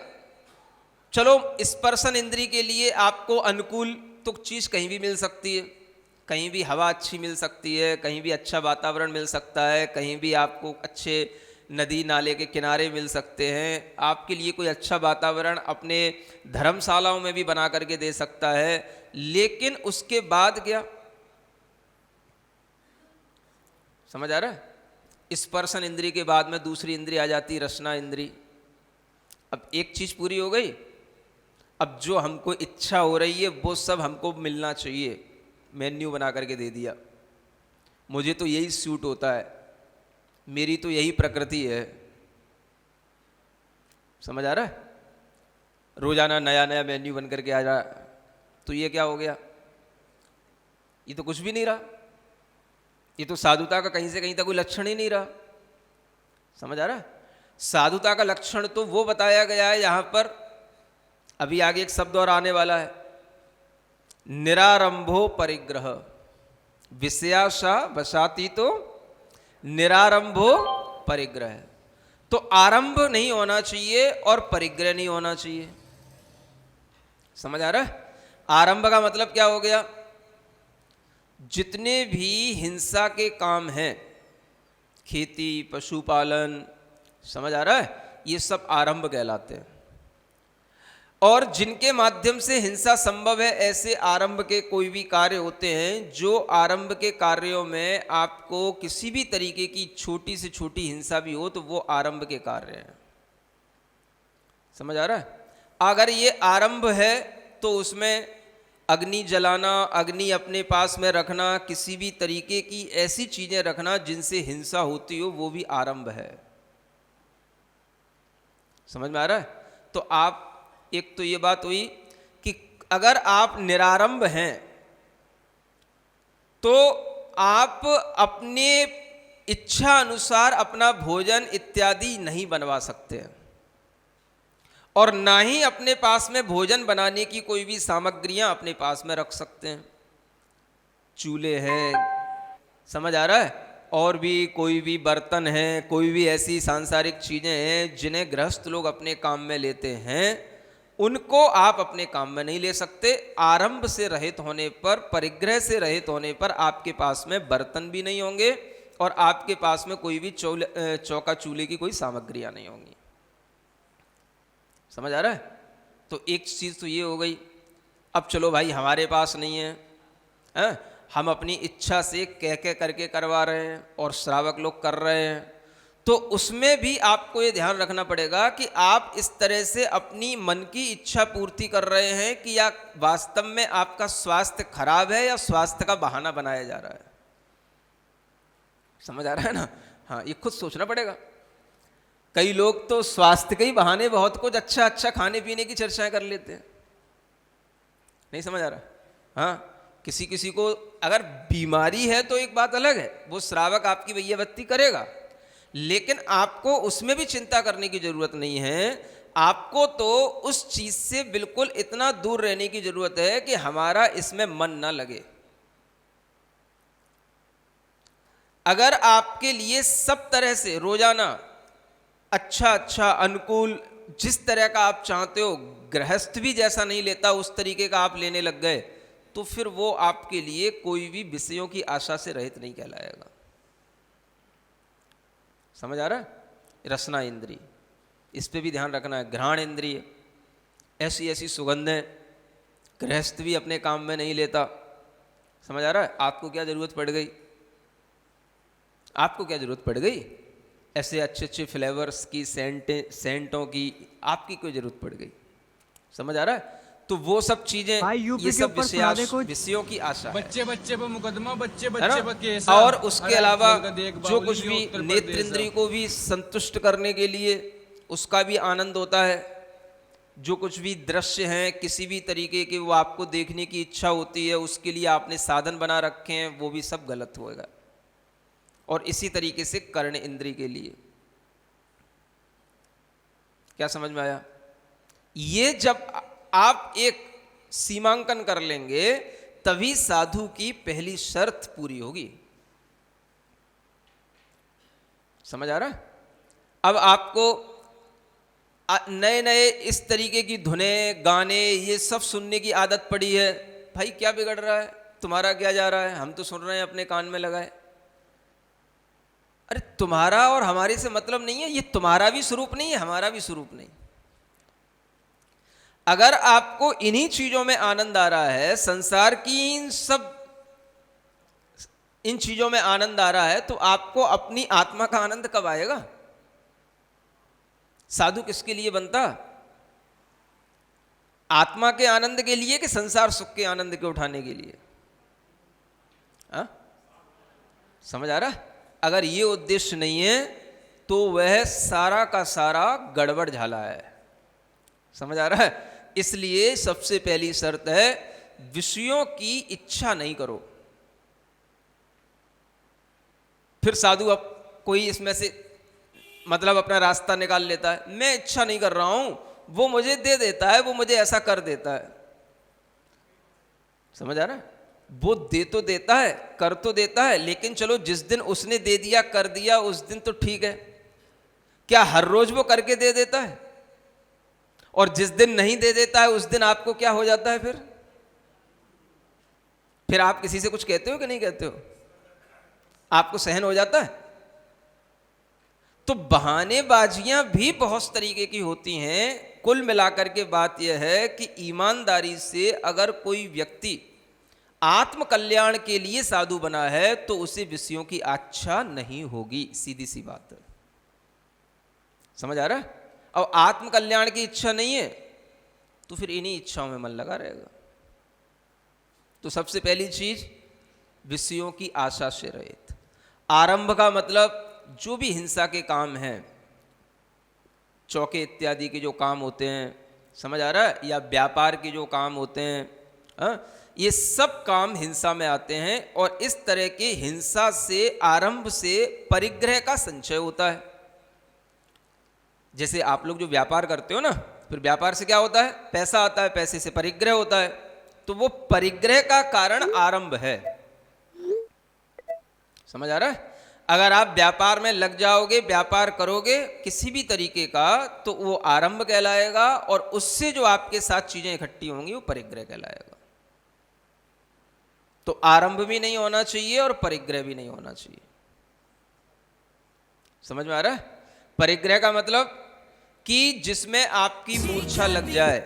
चलो स्पर्शन इंद्रिय के लिए आपको अनुकूल तो चीज कहीं भी मिल सकती है, कहीं भी हवा अच्छी मिल सकती है, कहीं भी अच्छा वातावरण मिल सकता है, कहीं भी आपको अच्छे नदी नाले के किनारे मिल सकते हैं। आपके लिए कोई अच्छा वातावरण अपने धर्मशालाओं में भी बना करके दे सकता है। लेकिन उसके बाद क्या? समझ आ रहा है? स्पर्शन इंद्रिय के बाद में दूसरी इंद्रिय आ जाती, रसना इंद्रिय। अब एक चीज पूरी हो गई, अब जो हमको इच्छा हो रही है वो सब हमको मिलना चाहिए। मेन्यू बना करके दे दिया, मुझे तो यही सूट होता है, मेरी तो यही प्रकृति है। समझ आ रहा है? रोजाना नया नया मेन्यू बन करके आ रहा, तो ये क्या हो गया? ये तो कुछ भी नहीं रहा। ये तो साधुता का कहीं से कहीं तक कोई लक्षण ही नहीं रहा। समझ आ रहा है? साधुता का लक्षण तो वो बताया गया है यहां पर, अभी आगे एक शब्द और आने वाला है, निरारंभो परिग्रह। विषयाशा वशाती तो निरारंभो परिग्रह। तो आरंभ नहीं होना चाहिए और परिग्रह नहीं होना चाहिए। समझ आ रहा है? आरंभ का मतलब क्या हो गया? जितने भी हिंसा के काम हैं, खेती, पशुपालन, समझ आ रहा है, ये सब आरंभ कहलाते हैं। और जिनके माध्यम से हिंसा संभव है, ऐसे आरंभ के कोई भी कार्य होते हैं जो आरंभ के कार्यों में आपको किसी भी तरीके की छोटी से छोटी हिंसा भी हो तो वो आरंभ के कार्य हैं। समझ आ रहा है? अगर ये आरंभ है तो उसमें अग्नि जलाना, अग्नि अपने पास में रखना, किसी भी तरीके की ऐसी चीजें रखना जिनसे हिंसा होती हो, वो भी आरंभ है। समझ में आ रहा है? तो आप, एक तो ये बात हुई कि अगर आप निरारंभ हैं तो आप अपने इच्छा अनुसार अपना भोजन इत्यादि नहीं बनवा सकते हैं, और ना ही अपने पास में भोजन बनाने की कोई भी सामग्रियां अपने पास में रख सकते हैं। चूल्हे हैं, समझ आ रहा है, और भी कोई भी बर्तन हैं, कोई भी ऐसी सांसारिक चीजें हैं जिन्हें गृहस्थ लोग अपने काम में लेते हैं, उनको आप अपने काम में नहीं ले सकते। आरंभ से रहित होने पर, परिग्रह से रहित होने पर आपके पास में बर्तन भी नहीं होंगे और आपके पास में कोई भी चौका चूल्हे की कोई सामग्रियां नहीं होंगी। समझ आ रहा है? तो एक चीज तो ये हो गई। अब चलो भाई हमारे पास नहीं है, हम अपनी इच्छा से कह करके करवा रहे हैं और श्रावक लोग कर रहे हैं, तो उसमें भी आपको ये ध्यान रखना पड़ेगा कि आप इस तरह से अपनी मन की इच्छा पूर्ति कर रहे हैं कि या वास्तव में आपका स्वास्थ्य खराब है या स्वास्थ्य का बहाना बनाया जा रहा है। समझ आ रहा है ना? हाँ, ये खुद सोचना पड़ेगा। कई लोग तो स्वास्थ्य के ही बहाने बहुत कुछ अच्छा अच्छा खाने पीने की चर्चाएं कर लेते हैं। नहीं समझ आ रहा? हाँ, किसी किसी को अगर बीमारी है तो एक बात अलग है, वो श्रावक आपकी वैयावत्ती करेगा, लेकिन आपको उसमें भी चिंता करने की जरूरत नहीं है। आपको तो उस चीज से बिल्कुल इतना दूर रहने की जरूरत है कि हमारा इसमें मन ना लगे। अगर आपके लिए सब तरह से रोजाना अच्छा अच्छा अनुकूल, जिस तरह का आप चाहते हो, गृहस्थ भी जैसा नहीं लेता उस तरीके का आप लेने लग गए, तो फिर वो आपके लिए कोई भी विषयों की आशा से रहित नहीं कहलाएगा। समझ आ रहा है? रसना इंद्रिय, इस पे भी ध्यान रखना है। घ्राण इंद्रिय, ऐसी ऐसी सुगंधें गृहस्थ भी अपने काम में नहीं लेता। समझ आ रहा है? आपको क्या जरूरत पड़ गई? आपको क्या जरूरत पड़ गई ऐसे अच्छे अच्छे फ्लेवर्स की, सेंटों की? आपकी कोई जरूरत पड़ गई? समझ आ रहा है? तो वो सब चीजें, ये सब विषयों की आशा है। बच्चे बच्चे पर मुकदमा, बच्चे पर केस। और उसके अलावा जो कुछ भी नेत्र इंद्रिय को भी संतुष्ट करने के लिए उसका भी आनंद होता है। जो कुछ भी दृश्य हैं किसी भी तरीके के, वो आपको देखने की इच्छा होती है, उसके लिए आपने साधन बना रखे हैं, वो भी सब गलत होगा। और इसी तरीके से कर्ण इंद्रिय के लिए, क्या समझ में आया? ये जब आप एक सीमांकन कर लेंगे तभी साधु की पहली शर्त पूरी होगी। समझ आ रहा है? अब आपको नए नए इस तरीके की धुनें, गाने, ये सब सुनने की आदत पड़ी है। भाई क्या बिगड़ रहा है? तुम्हारा क्या जा रहा है? हम तो सुन रहे हैं, अपने कान में लगाए। अरे तुम्हारा और हमारे से मतलब नहीं है। ये तुम्हारा भी स्वरूप नहीं है, हमारा भी स्वरूप नहीं। अगर आपको इन्हीं चीजों में आनंद आ रहा है, संसार की इन चीजों में आनंद आ रहा है, तो आपको अपनी आत्मा का आनंद कब आएगा? साधु किसके लिए बनता? आत्मा के आनंद के लिए कि संसार सुख के आनंद के उठाने के लिए? हा? समझ आ रहा है? अगर ये उद्देश्य नहीं है तो वह सारा का सारा गड़बड़ झाला है। समझ आ रहा है? इसलिए सबसे पहली शर्त है, विषयों की इच्छा नहीं करो। फिर साधु अब कोई इसमें से मतलब अपना रास्ता निकाल लेता है, मैं इच्छा नहीं कर रहा हूं, वो मुझे दे देता है, वो मुझे ऐसा कर देता है। समझ आ रहा है? वो दे तो देता है, कर तो देता है, लेकिन चलो जिस दिन उसने दे दिया, कर दिया, उस दिन तो ठीक है। क्या हर रोज वो करके दे देता है? और जिस दिन नहीं दे देता है उस दिन आपको क्या हो जाता है? फिर आप किसी से कुछ कहते हो कि नहीं कहते हो? आपको सहन हो जाता है? तो बहानेबाजियां भी बहुत तरीके की होती हैं। कुल मिलाकर के बात यह है कि ईमानदारी से अगर कोई व्यक्ति आत्म कल्याण के लिए साधु बना है तो उसे विषयों की इच्छा नहीं होगी, सीधी सी बात है। समझ आ रहा है? और आत्म कल्याण की इच्छा नहीं है तो फिर इन्हीं इच्छाओं में मन लगा रहेगा। तो सबसे पहली चीज, विषयों की आशा से रहित। आरंभ का मतलब जो भी हिंसा के काम हैं, चौके इत्यादि के जो काम होते हैं, समझ आ रहा है, या व्यापार के जो काम होते हैं, ये सब काम हिंसा में आते हैं। और इस तरह के हिंसा से, आरंभ से परिग्रह का संचय होता है। जैसे आप लोग जो व्यापार करते हो ना, फिर व्यापार से क्या होता है? पैसा आता है, पैसे से परिग्रह होता है। तो वो परिग्रह का कारण आरंभ है। समझ आ रहा है? अगर आप व्यापार में लग जाओगे, व्यापार करोगे किसी भी तरीके का, तो वो आरंभ कहलाएगा, और उससे जो आपके साथ चीजें इकट्ठी होंगी वो परिग्रह कहलाएगा। तो आरंभ भी नहीं होना चाहिए और परिग्रह भी नहीं होना चाहिए। समझ में आ रहा है? परिग्रह का मतलब कि जिसमें आपकी मूर्छा लग जाए,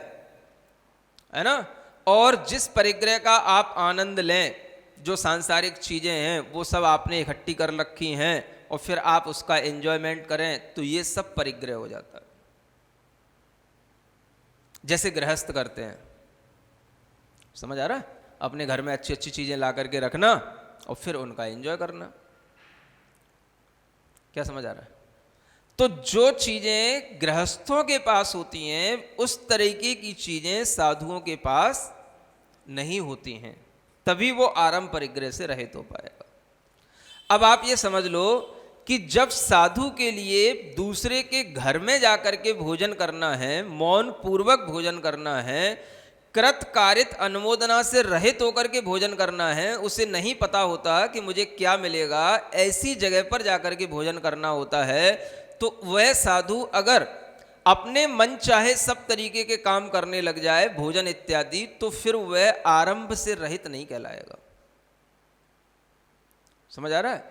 है ना, और जिस परिग्रह का आप आनंद लें, जो सांसारिक चीजें हैं वो सब आपने इकट्ठी कर रखी हैं और फिर आप उसका एंजॉयमेंट करें, तो ये सब परिग्रह हो जाता है। जैसे गृहस्थ करते हैं, समझ आ रहा है? अपने घर में अच्छी अच्छी चीजें ला करके रखना और फिर उनका एंजॉय करना। क्या समझ आ रहा है? तो जो चीजें गृहस्थों के पास होती हैं, उस तरीके की चीजें साधुओं के पास नहीं होती हैं, तभी वो आरंभ परिग्रह से रहित हो पाएगा। अब आप ये समझ लो कि जब साधु के लिए दूसरे के घर में जाकर के भोजन करना है, मौन पूर्वक भोजन करना है, कृत कारित अनुमोदना से रहित होकर के भोजन करना है, उसे नहीं पता होता कि मुझे क्या मिलेगा, ऐसी जगह पर जाकर के भोजन करना होता है, तो वह साधु अगर अपने मन चाहे सब तरीके के काम करने लग जाए, भोजन इत्यादि, तो फिर वह आरंभ से रहित नहीं कहलाएगा। समझ आ रहा है?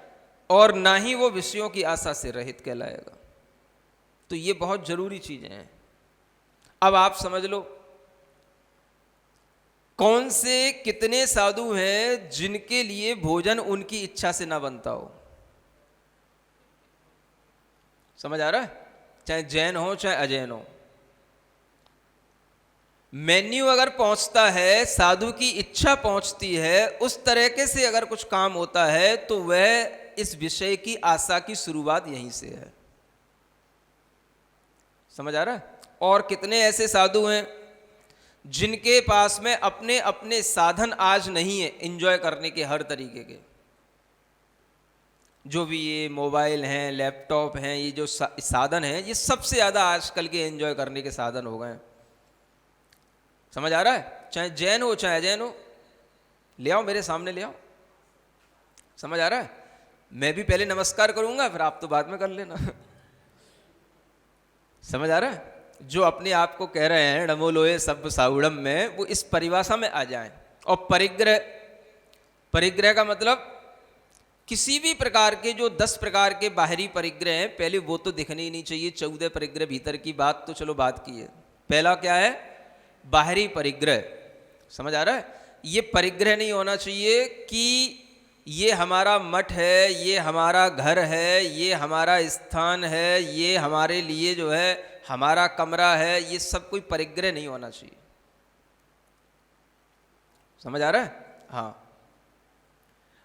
और ना ही वो विषयों की आशा से रहित कहलाएगा। तो ये बहुत जरूरी चीजें हैं। अब आप समझ लो कौन से कितने साधु हैं जिनके लिए भोजन उनकी इच्छा से ना बनता हो। समझ आ रहा है? चाहे जैन हो चाहे अजैन हो, मेन्यू अगर पहुंचता है, साधु की इच्छा पहुंचती है, उस तरीके से अगर कुछ काम होता है, तो वह इस विषय की आशा की शुरुआत यहीं से है। समझ आ रहा है? और कितने ऐसे साधु हैं जिनके पास में अपने अपने साधन आज नहीं है एंजॉय करने के, हर तरीके के, जो भी ये मोबाइल हैं, लैपटॉप हैं, ये जो साधन हैं, ये सबसे ज़्यादा आजकल के एंजॉय करने के साधन हो गए हैं। समझ आ रहा है? चाहे जैन हो चाहे अजैन हो, ले आओ मेरे सामने ले आओ। समझ आ रहा है? मैं भी पहले नमस्कार करूंगा, फिर आप तो बाद में कर लेना। समझ आ रहा है? जो अपने आप को कह रहे हैं नमो लोए सब साउड़म में, वो इस परिभाषा में आ जाएं। और परिग्रह, परिग्रह का मतलब किसी भी प्रकार के जो 10 प्रकार के बाहरी परिग्रह हैं, पहले वो तो दिखने ही नहीं चाहिए। 14 परिग्रह भीतर की बात तो चलो बात की है। पहला क्या है? बाहरी परिग्रह। समझ आ रहा है? ये परिग्रह नहीं होना चाहिए कि ये हमारा मठ है, ये हमारा घर है, ये हमारा स्थान है, ये हमारे लिए जो है हमारा कमरा है, ये सब कोई परिग्रह नहीं होना चाहिए। समझ आ रहा है? हाँ।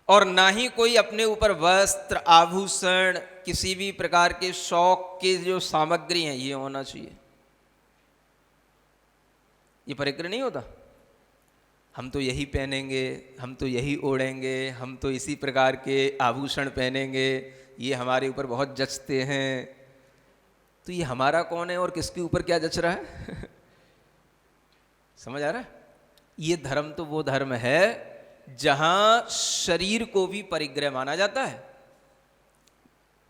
और ना ही कोई अपने ऊपर वस्त्र, आभूषण, किसी भी प्रकार के शौक के जो सामग्री हैं, ये होना चाहिए। ये परिग्रह नहीं होता। हम तो यही पहनेंगे, हम तो यही ओढ़ेंगे, हम तो इसी प्रकार के आभूषण पहनेंगे, ये हमारे ऊपर बहुत जचते हैं। तो ये हमारा कौन है और किसके ऊपर क्या जच रहा है? समझ आ रहा है? ये धर्म तो वो धर्म है जहां शरीर को भी परिग्रह माना जाता है।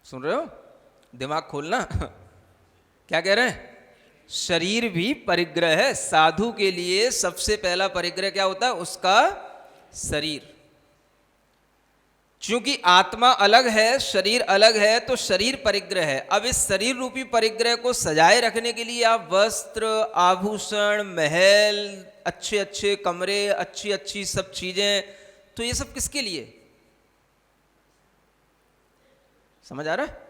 सुन रहे हो? दिमाग खोलना। क्या कह रहे हैं? शरीर भी परिग्रह है। साधु के लिए सबसे पहला परिग्रह क्या होता है? उसका शरीर। क्योंकि आत्मा अलग है, शरीर अलग है, तो शरीर परिग्रह है। अब इस शरीर रूपी परिग्रह को सजाए रखने के लिए आप वस्त्र, आभूषण, महल, अच्छे अच्छे कमरे, अच्छी अच्छी सब चीजें, तो ये सब किसके लिए? समझ आ रहा है?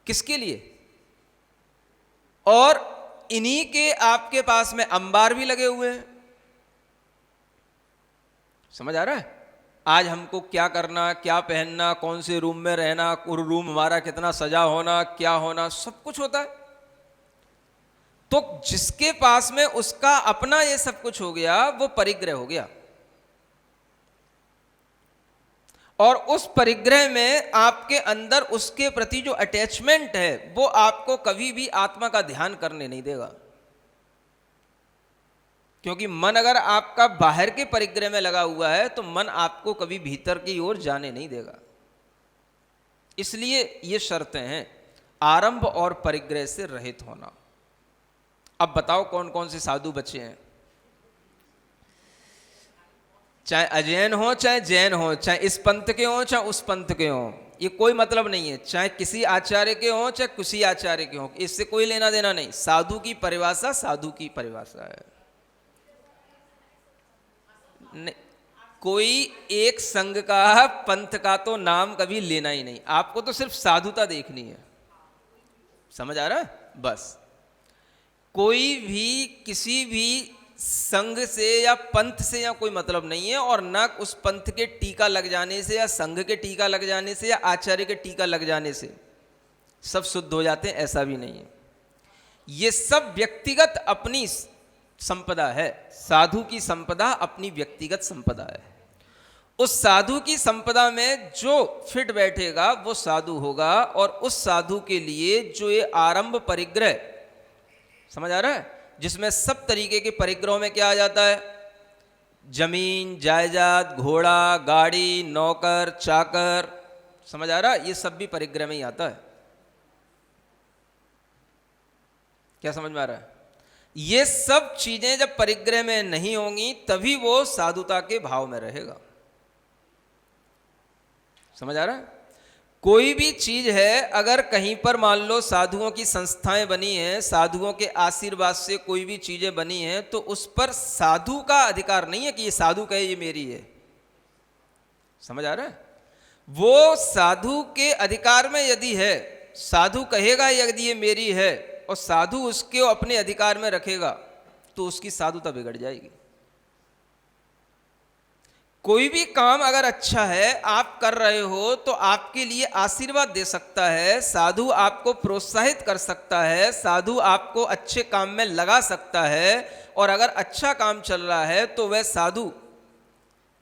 किसके लिए? और इन्हीं के आपके पास में अंबार भी लगे हुए हैं। समझ आ रहा है? आज हमको क्या करना, क्या पहनना, कौन से रूम में रहना, रूम हमारा कितना सजा होना, क्या होना, सब कुछ होता है। तो जिसके पास में उसका अपना ये सब कुछ हो गया, वो परिग्रह हो गया। और उस परिग्रह में आपके अंदर उसके प्रति जो अटैचमेंट है, वो आपको कभी भी आत्मा का ध्यान करने नहीं देगा। क्योंकि मन अगर आपका बाहर के परिग्रह में लगा हुआ है, तो मन आपको कभी भीतर की ओर जाने नहीं देगा। इसलिए ये शर्तें हैं, आरंभ और परिग्रह से रहित होना। अब बताओ कौन कौन से साधु बचे हैं? चाहे अजैन हो, चाहे जैन हो, चाहे इस पंथ के हो, चाहे उस पंथ के हो, ये कोई मतलब नहीं है। चाहे किसी आचार्य के हो, चाहे किसी आचार्य के हो, इससे कोई लेना देना नहीं। साधु की परिभाषा साधु की परिभाषा है। नहीं, कोई एक संघ का, पंथ का तो नाम कभी लेना ही नहीं। आपको तो सिर्फ साधुता देखनी है। समझ आ रहा है? बस कोई भी किसी भी संघ से या पंथ से या कोई मतलब नहीं है, और ना उस पंथ के टीका लग जाने से या संघ के टीका लग जाने से या आचार्य के टीका लग जाने से सब शुद्ध हो जाते हैं, ऐसा भी नहीं है। ये सब व्यक्तिगत अपनी संपदा है। साधु की संपदा अपनी व्यक्तिगत संपदा है। उस साधु की संपदा में जो फिट बैठेगा वो साधु होगा। और उस साधु के लिए जो ये आरंभ परिग्रह, समझ आ रहा है, जिसमें सब तरीके के परिग्रहों में क्या आ जाता है? जमीन, जायदाद, घोड़ा, गाड़ी, नौकर, चाकर, समझ आ रहा है? ये सब भी परिग्रह में ही आता है। क्या समझ में आ रहा है? ये सब चीजें जब परिग्रह में नहीं होंगी, तभी वो साधुता के भाव में रहेगा। समझ आ रहा है? कोई भी चीज है, अगर कहीं पर मान लो साधुओं की संस्थाएं बनी हैं, साधुओं के आशीर्वाद से कोई भी चीजें बनी हैं, तो उस पर साधु का अधिकार नहीं है कि ये साधु कहे ये मेरी है। समझ आ रहा है? वो साधु के अधिकार में यदि है, साधु कहेगा यदि ये मेरी है, और साधु उसके अपने अधिकार में रखेगा, तो उसकी साधुता बिगड़ जाएगी। कोई भी काम अगर अच्छा है, आप कर रहे हो, तो आपके लिए आशीर्वाद दे सकता है, साधु आपको प्रोत्साहित कर सकता है, साधु आपको अच्छे काम में लगा सकता है। और अगर अच्छा काम चल रहा है तो वह साधु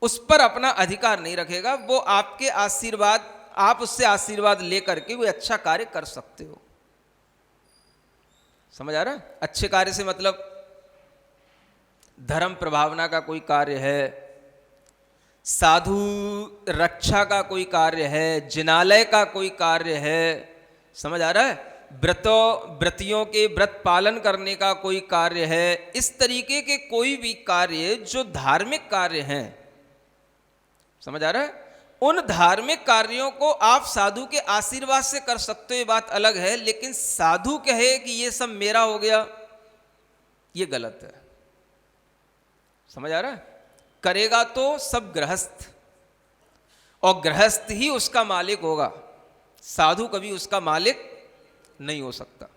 उस पर अपना अधिकार नहीं रखेगा। वो आपके आशीर्वाद, आप उससे आशीर्वाद लेकर के वो अच्छा कार्य कर सकते हो। समझ आ रहा है? अच्छे कार्य से मतलब धर्म प्रभावना का कोई कार्य है, साधु रक्षा का कोई कार्य है, जिनालय का कोई कार्य है। समझ आ रहा है? व्रतियों के व्रत पालन करने का कोई कार्य है। इस तरीके के कोई भी कार्य जो धार्मिक कार्य हैं, समझ आ रहा है, उन धार्मिक कार्यों को आप साधु के आशीर्वाद से कर सकते हो, ये बात अलग है। लेकिन साधु कहे कि ये सब मेरा हो गया, ये गलत है। समझ आ रहा है? करेगा तो सब गृहस्थ, और गृहस्थ ही उसका मालिक होगा। साधु कभी उसका मालिक नहीं हो सकता।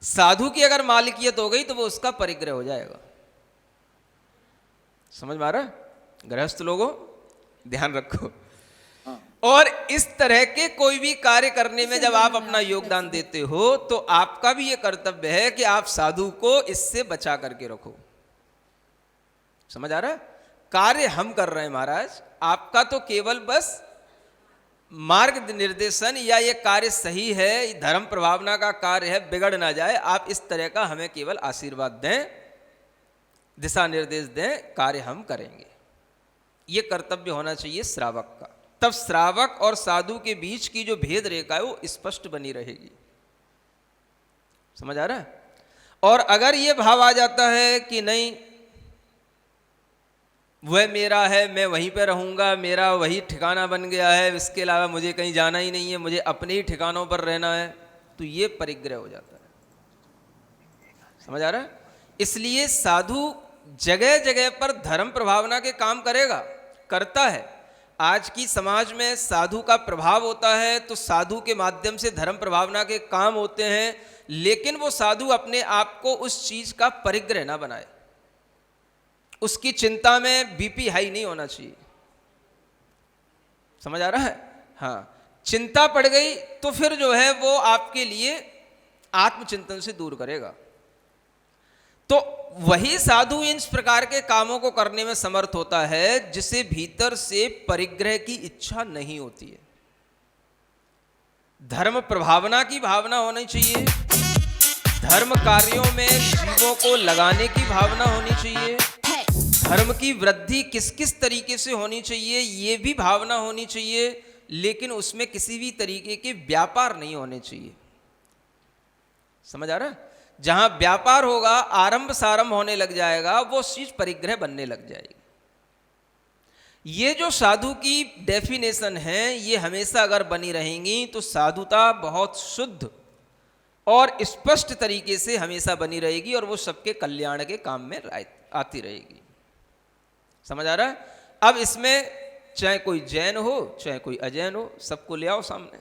साधु की अगर मालिकियत हो गई तो वो उसका परिग्रह हो जाएगा। समझ में आ रहा है? गृहस्थ लोगों ध्यान रखो। और इस तरह के कोई भी कार्य करने में जब आप अपना योगदान देते हो, तो आपका भी ये कर्तव्य है कि आप साधु को इससे बचा करके रखो। समझ आ रहा है? कार्य हम कर रहे हैं महाराज, आपका तो केवल बस मार्ग निर्देशन, या ये कार्य सही है, धर्म प्रभावना का कार्य है, बिगड़ ना जाए, आप इस तरह का हमें केवल आशीर्वाद दें, दिशा निर्देश दें, कार्य हम करेंगे। ये कर्तव्य होना चाहिए श्रावक का। तब श्रावक और साधु के बीच की जो भेद रेखा है वो स्पष्ट बनी रहेगी। समझ आ रहा है? और अगर ये भाव आ जाता है कि नहीं, वह मेरा है, मैं वहीं पे रहूँगा, मेरा वही ठिकाना बन गया है, इसके अलावा मुझे कहीं जाना ही नहीं है, मुझे अपने ही ठिकानों पर रहना है, तो ये परिग्रह हो जाता है। समझ आ रहा है? इसलिए साधु जगह जगह पर धर्म प्रभावना के काम करेगा, करता है। आज की समाज में साधु का प्रभाव होता है, तो साधु के माध्यम से धर्म प्रभावना के काम होते हैं, लेकिन वो साधु अपने आप को उस चीज का परिग्रह ना बनाए। उसकी चिंता में बीपी हाई नहीं होना चाहिए। समझ आ रहा है? हाँ, चिंता पड़ गई तो फिर जो है वो आपके लिए आत्मचिंतन से दूर करेगा। तो वही साधु इन प्रकार के कामों को करने में समर्थ होता है जिसे भीतर से परिग्रह की इच्छा नहीं होती है। धर्म प्रभावना की भावना होनी चाहिए, धर्म कार्यों में जीवों को लगाने की भावना होनी चाहिए, धर्म की वृद्धि किस किस तरीके से होनी चाहिए ये भी भावना होनी चाहिए, लेकिन उसमें किसी भी तरीके के व्यापार नहीं होने चाहिए। समझ आ रहा है? जहां व्यापार होगा, आरंभ सारंभ होने लग जाएगा, वो चीज परिग्रह बनने लग जाएगी। ये जो साधु की डेफिनेशन है, ये हमेशा अगर बनी रहेंगी तो साधुता बहुत शुद्ध और स्पष्ट तरीके से हमेशा बनी रहेगी और वो सबके कल्याण के काम में आती रहेगी। समझ आ रहा है? अब इसमें चाहे कोई जैन हो चाहे कोई अजैन हो, सबको ले आओ सामने।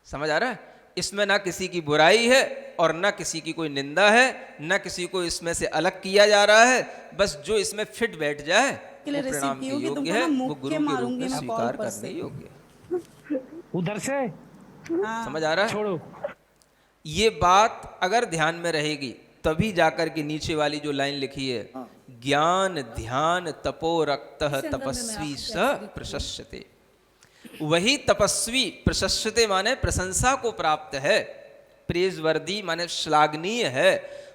समझ आ रहा है? इसमें ना किसी की बुराई है और ना किसी की कोई निंदा है, ना किसी को इसमें से अलग किया जा रहा है। बस जो इसमें फिट बैठ जाए वो प्रणाम के योग्य है, वो गुरु के रूप में स्वीकार करने योग्य है। उधर से समझ आ रहा है? छोड़ो। ये बात अगर ध्यान में रहेगी तभी जाकर के नीचे वाली जो लाइन लिखी है, ज्ञान ध्यान तपो रक्तः तपस्वी स प्रशस्यते, वही तपस्वी, प्रशस्यते माने प्रशंसा को प्राप्त है, प्रेज वर्दी माने श्लाघनीय है,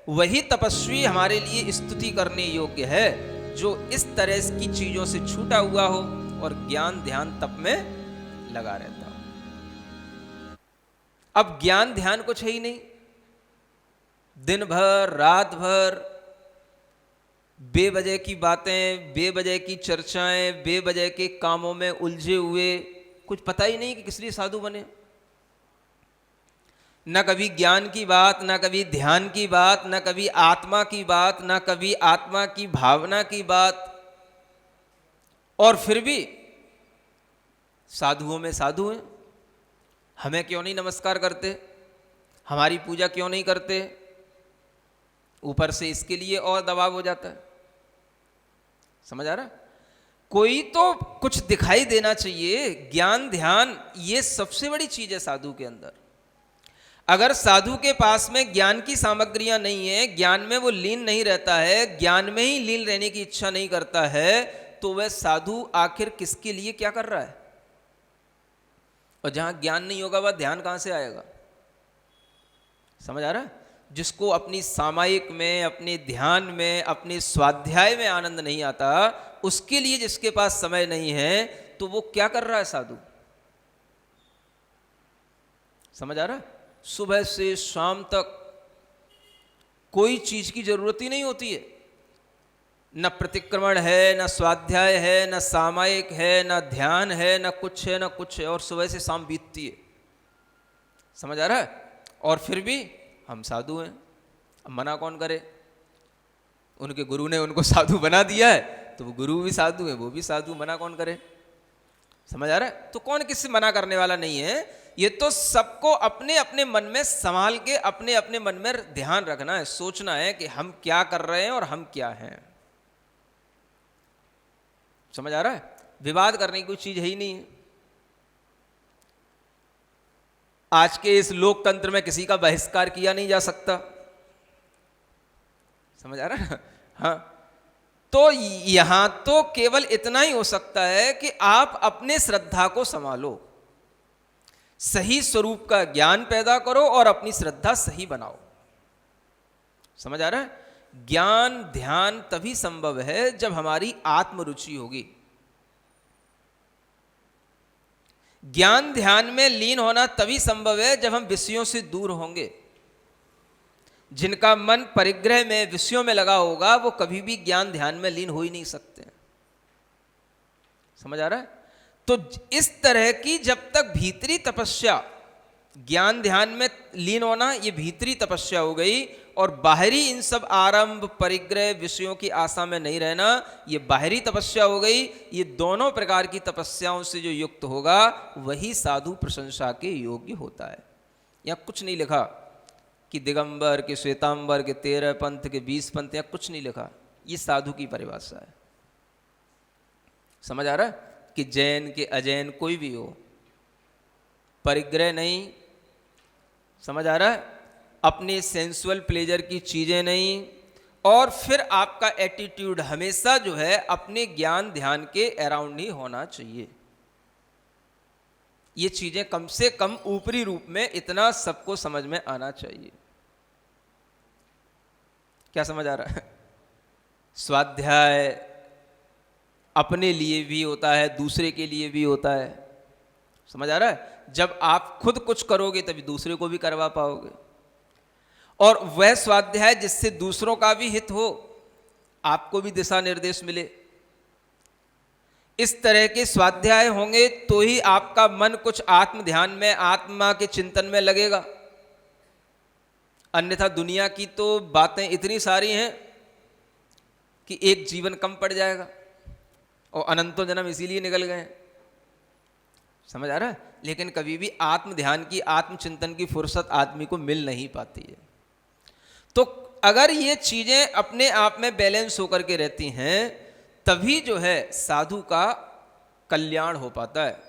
वही तपस्वी हमारे लिए स्तुति करने योग्य है जो इस तरह की चीजों से छूटा हुआ हो और ज्ञान ध्यान तप में लगा रहता हो। अब ज्ञान ध्यान कुछ है ही नहीं, दिन भर रात भर बेवजह की बातें, बेवजह की चर्चाएं, बेवजह के कामों में उलझे हुए, कुछ पता ही नहीं कि किस लिए साधु बने। न कभी ज्ञान की बात, न कभी ध्यान की बात, न कभी आत्मा की बात, न कभी आत्मा की भावना की बात, और फिर भी साधुओं में साधु हैं। हमें क्यों नहीं नमस्कार करते, हमारी पूजा क्यों नहीं करते? ऊपर से इसके लिए और दबाव हो जाता है। समझ आ रहा? कोई तो कुछ दिखाई देना चाहिए। ज्ञान ध्यान ये सबसे बड़ी चीज है साधु के अंदर। अगर साधु के पास में ज्ञान की सामग्रियां नहीं है, ज्ञान में वो लीन नहीं रहता है, ज्ञान में ही लीन रहने की इच्छा नहीं करता है, तो वह साधु आखिर किसके लिए क्या कर रहा है? और जहां ज्ञान नहीं होगा वह ध्यान कहां से आएगा? समझ आ रहा है? जिसको अपनी सामायिक में, अपने ध्यान में, अपने स्वाध्याय में आनंद नहीं आता, उसके लिए जिसके पास समय नहीं है, तो वो क्या कर रहा है साधु? समझ आ रहा है? सुबह से शाम तक कोई चीज की जरूरत ही नहीं होती है, न प्रतिक्रमण है, न स्वाध्याय है, न सामायिक है, न ध्यान है, न कुछ है, न कुछ है, और सुबह से शाम बीतती है। समझ आ रहा है? और फिर भी हम साधु हैं। अब मना कौन करे? उनके गुरु ने उनको साधु बना दिया है, तो वो गुरु भी साधु है, वो भी साधु, मना कौन करे? समझ आ रहा है? तो कौन किससे मना करने वाला नहीं है। ये तो सबको अपने अपने मन में संभाल के अपने अपने मन में ध्यान रखना है, सोचना है कि हम क्या कर रहे हैं और हम क्या हैं। समझ आ रहा है? विवाद करने की कोई चीज है ही नहीं है। आज के इस लोकतंत्र में किसी का बहिष्कार किया नहीं जा सकता। समझ आ रहा है? हाँ, तो यहां तो केवल इतना ही हो सकता है कि आप अपने श्रद्धा को संभालो, सही स्वरूप का ज्ञान पैदा करो और अपनी श्रद्धा सही बनाओ। समझ आ रहा है? ज्ञान ध्यान तभी संभव है जब हमारी आत्मरुचि होगी। ज्ञान ध्यान में लीन होना तभी संभव है जब हम विषयों से दूर होंगे। जिनका मन परिग्रह में, विषयों में लगा होगा, वो कभी भी ज्ञान ध्यान में लीन हो ही नहीं सकते। समझ आ रहा है? तो इस तरह की जब तक भीतरी तपस्या, ज्ञान ध्यान में लीन होना, ये भीतरी तपस्या हो गई, और बाहरी इन सब आरंभ, परिग्रह, विषयों की आशा में नहीं रहना, ये बाहरी तपस्या हो गई। ये दोनों प्रकार की तपस्याओं से जो युक्त होगा वही साधु प्रशंसा के योग्य होता है। यहाँ कुछ नहीं लिखा कि दिगंबर के, श्वेतांबर के, 13 पंथ के, 20 पंथ, या कुछ नहीं लिखा। ये साधु की परिभाषा है। समझ आ रहा है? कि जैन के, अजैन, कोई भी हो, परिग्रह नहीं, समझ आ रहा है, अपने सेंसुअल प्लेजर की चीजें नहीं, और फिर आपका एटीट्यूड हमेशा जो है अपने ज्ञान ध्यान के अराउंड ही होना चाहिए। ये चीजें कम से कम ऊपरी रूप में इतना सबको समझ में आना चाहिए। क्या समझ आ रहा है? स्वाध्याय अपने लिए भी होता है, दूसरे के लिए भी होता है। समझ आ रहा है? जब आप खुद कुछ करोगे तभी दूसरे को भी करवा पाओगे, और वह स्वाध्याय जिससे दूसरों का भी हित हो, आपको भी दिशा निर्देश मिले। इस तरह के स्वाध्याय होंगे तो ही आपका मन कुछ आत्म ध्यान में, आत्मा के चिंतन में लगेगा। अन्यथा दुनिया की तो बातें इतनी सारी हैं कि एक जीवन कम पड़ जाएगा, और अनंतों जन्म इसीलिए निकल गए। समझ आ रहा है? लेकिन कभी भी आत्म ध्यान की, आत्मचिंतन की फुर्सत आदमी को मिल नहीं पाती है। तो अगर ये चीजें अपने आप में बैलेंस होकर के रहती हैं, तभी जो है साधु का कल्याण हो पाता है।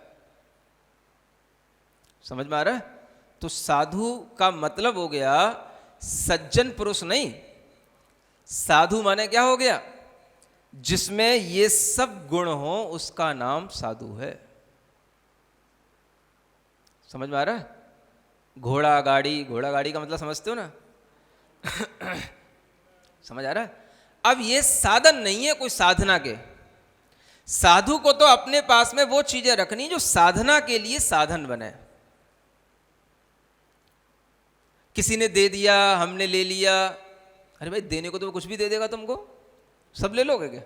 समझ में आ रहा है? तो साधु का मतलब हो गया सज्जन पुरुष नहीं। साधु माने क्या हो गया? जिसमें ये सब गुण हो, उसका नाम साधु है। समझ में आ रहा है? घोड़ा गाड़ी, घोड़ा गाड़ी का मतलब समझते हो ना? समझ आ रहा है? अब ये साधन नहीं है कोई साधना के। साधु को तो अपने पास में वो चीजें रखनी जो साधना के लिए साधन बने। किसी ने दे दिया, हमने ले लिया, अरे भाई देने को तो कुछ भी दे देगा तुमको, सब ले लोगे क्या?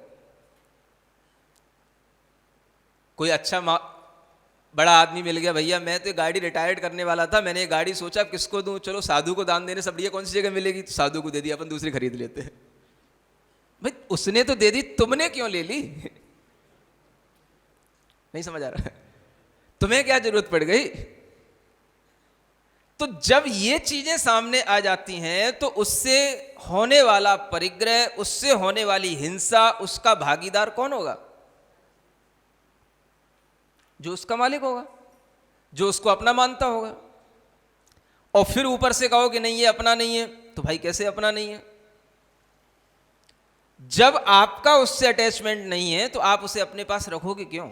कोई अच्छा बड़ा आदमी मिल गया, भैया मैं तो गाड़ी रिटायर्ड करने वाला था, मैंने ये गाड़ी सोचा अब किसको दूं, चलो साधु को दान देने, सब बढ़िया, कौन सी जगह मिलेगी? तो साधु को दे दी, अपन दूसरी खरीद लेते हैं। भाई उसने तो दे दी, तुमने क्यों ले ली? नहीं समझ आ रहा? तुम्हें क्या जरूरत पड़ गई? तो जब ये चीजें सामने आ जाती हैं तो उससे होने वाला परिग्रह, उससे होने वाली हिंसा, उसका भागीदार कौन होगा? जो उसका मालिक होगा, जो उसको अपना मानता होगा। और फिर ऊपर से कहो कि नहीं ये अपना नहीं है, तो भाई कैसे अपना नहीं है? जब आपका उससे अटैचमेंट नहीं है तो आप उसे अपने पास रखोगे क्यों?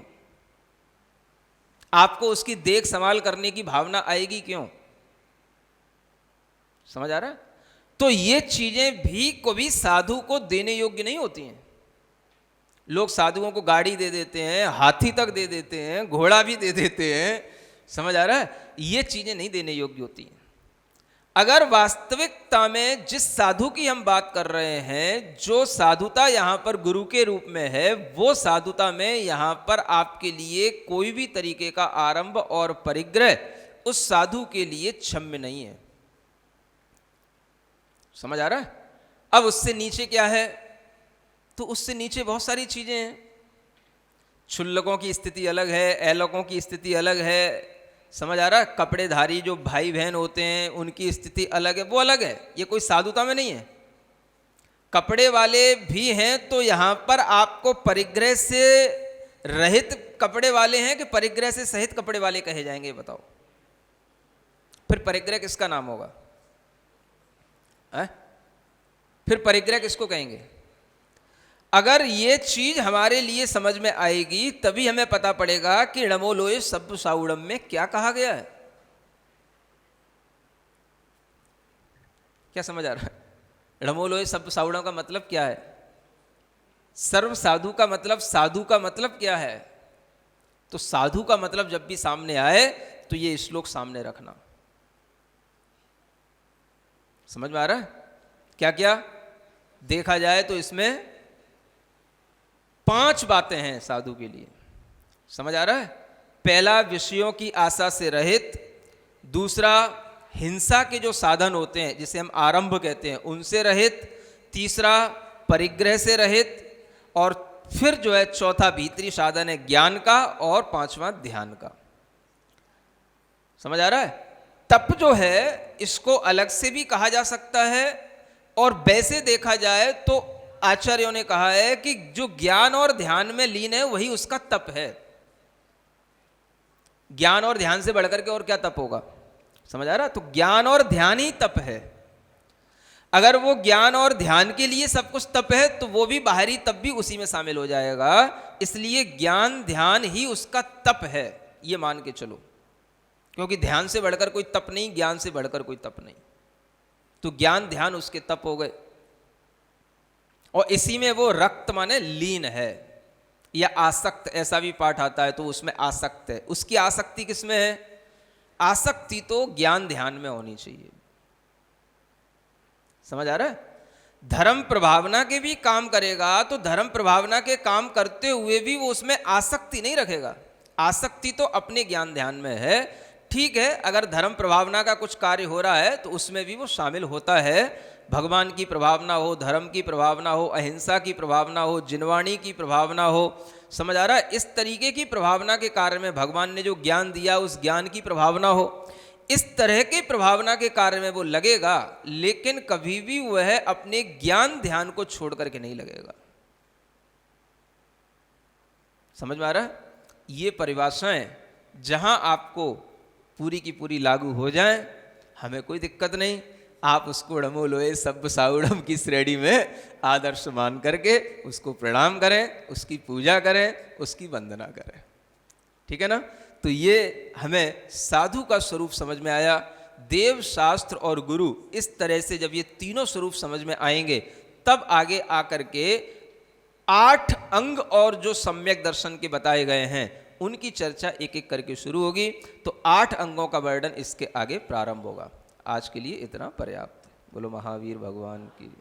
आपको उसकी देख संभाल करने की भावना आएगी क्यों? समझ आ रहा है? तो ये चीजें भी कभी साधु को देने योग्य नहीं होती हैं। लोग साधुओं को गाड़ी दे देते हैं, हाथी तक दे देते हैं, घोड़ा भी दे देते हैं। समझ आ रहा है? ये चीजें नहीं देने योग्य होती हैं। अगर वास्तविकता में जिस साधु की हम बात कर रहे हैं, जो साधुता यहां पर गुरु के रूप में है, वो साधुता में यहां पर आपके लिए कोई भी तरीके का आरंभ और परिग्रह उस साधु के लिए क्षम्य नहीं है। समझ आ रहा है? अब उससे नीचे क्या है? तो उससे नीचे बहुत सारी चीजें हैं। क्षुल्लकों की स्थिति अलग है, ऐलकों की स्थिति अलग है। समझ आ रहा है? कपड़ेधारी जो भाई बहन होते हैं उनकी स्थिति अलग है, वो अलग है, ये कोई साधुता में नहीं है। कपड़े वाले भी हैं तो यहां पर आपको परिग्रह से रहित कपड़े वाले हैं कि परिग्रह से सहित कपड़े वाले कहे जाएंगे? बताओ, फिर परिग्रह किसका नाम होगा? फिर परिग्रह किसको कहेंगे? अगर ये चीज हमारे लिए समझ में आएगी तभी हमें पता पड़ेगा कि णमोलोय सब्ब साउडम में क्या कहा गया है। क्या समझ आ रहा है? णमोलोय सब्ब साउडम का मतलब क्या है? सर्व साधु का मतलब, साधु का मतलब क्या है? तो साधु का मतलब जब भी सामने आए तो ये श्लोक सामने रखना। समझ में आ रहा है? क्या क्या देखा जाए तो इसमें 5 बातें हैं साधु के लिए। समझ आ रहा है? पहला, विषयों की आशा से रहित। दूसरा, हिंसा के जो साधन होते हैं जिसे हम आरंभ कहते हैं उनसे रहित। तीसरा, परिग्रह से रहित। और फिर जो है चौथा भीतरी साधन है ज्ञान का, और पांचवा ध्यान का। समझ आ रहा है? तप जो है इसको अलग से भी कहा जा सकता है, और वैसे देखा जाए तो आचार्यों ने कहा है कि जो ज्ञान और ध्यान में लीन है वही उसका तप है। ज्ञान और ध्यान से बढ़कर के और क्या तप होगा? समझ आ रहा? तो ज्ञान और ध्यान ही तप है। अगर वो ज्ञान और ध्यान के लिए सब कुछ तप है तो वो भी बाहरी तप भी उसी में शामिल हो जाएगा। इसलिए ज्ञान ध्यान ही उसका तप है, ये मान के चलो। क्योंकि ध्यान से बढ़कर कोई तप नहीं, ज्ञान से बढ़कर कोई तप नहीं। तो ज्ञान ध्यान उसके तप हो गए, और इसी में वो रक्त माने लीन है, या आसक्त, ऐसा भी पाठ आता है तो उसमें आसक्त है। उसकी आसक्ति किसमें है? आसक्ति तो ज्ञान ध्यान में होनी चाहिए। समझ आ रहा है? धर्म प्रभावना के भी काम करेगा तो धर्म प्रभावना के काम करते हुए भी वो उसमें आसक्ति नहीं रखेगा। आसक्ति तो अपने ज्ञान ध्यान में है। ठीक है, अगर धर्म प्रभावना का कुछ कार्य हो रहा है तो उसमें भी वो शामिल होता है। भगवान की प्रभावना हो, धर्म की प्रभावना हो, अहिंसा की प्रभावना हो, जिनवाणी की प्रभावना हो। समझ आ रहा है? इस तरीके की प्रभावना के कार्य में भगवान ने जो ज्ञान दिया उस ज्ञान की प्रभावना हो, इस तरह के प्रभावना के कार्य में वो लगेगा। लेकिन कभी भी वह अपने ज्ञान ध्यान को छोड़ करके नहीं लगेगा। समझ में आ रहा है? ये परिभाषाएं जहां आपको पूरी की पूरी लागू हो जाएं, हमें कोई दिक्कत नहीं। आप उसको डमो लोए सब साउडम की श्रेणी में आदर्श मान करके उसको प्रणाम करें, उसकी पूजा करें, उसकी वंदना करें। ठीक है ना? तो ये हमें साधु का स्वरूप समझ में आया। देव, शास्त्र और गुरु, इस तरह से जब ये तीनों स्वरूप समझ में आएंगे तब आगे आकर के 8 अंग और जो सम्यक दर्शन के बताए गए हैं उनकी चर्चा एक एक करके शुरू होगी। तो 8 अंगों का वर्णन इसके आगे प्रारंभ होगा। आज के लिए इतना पर्याप्त। बोलो महावीर भगवान की।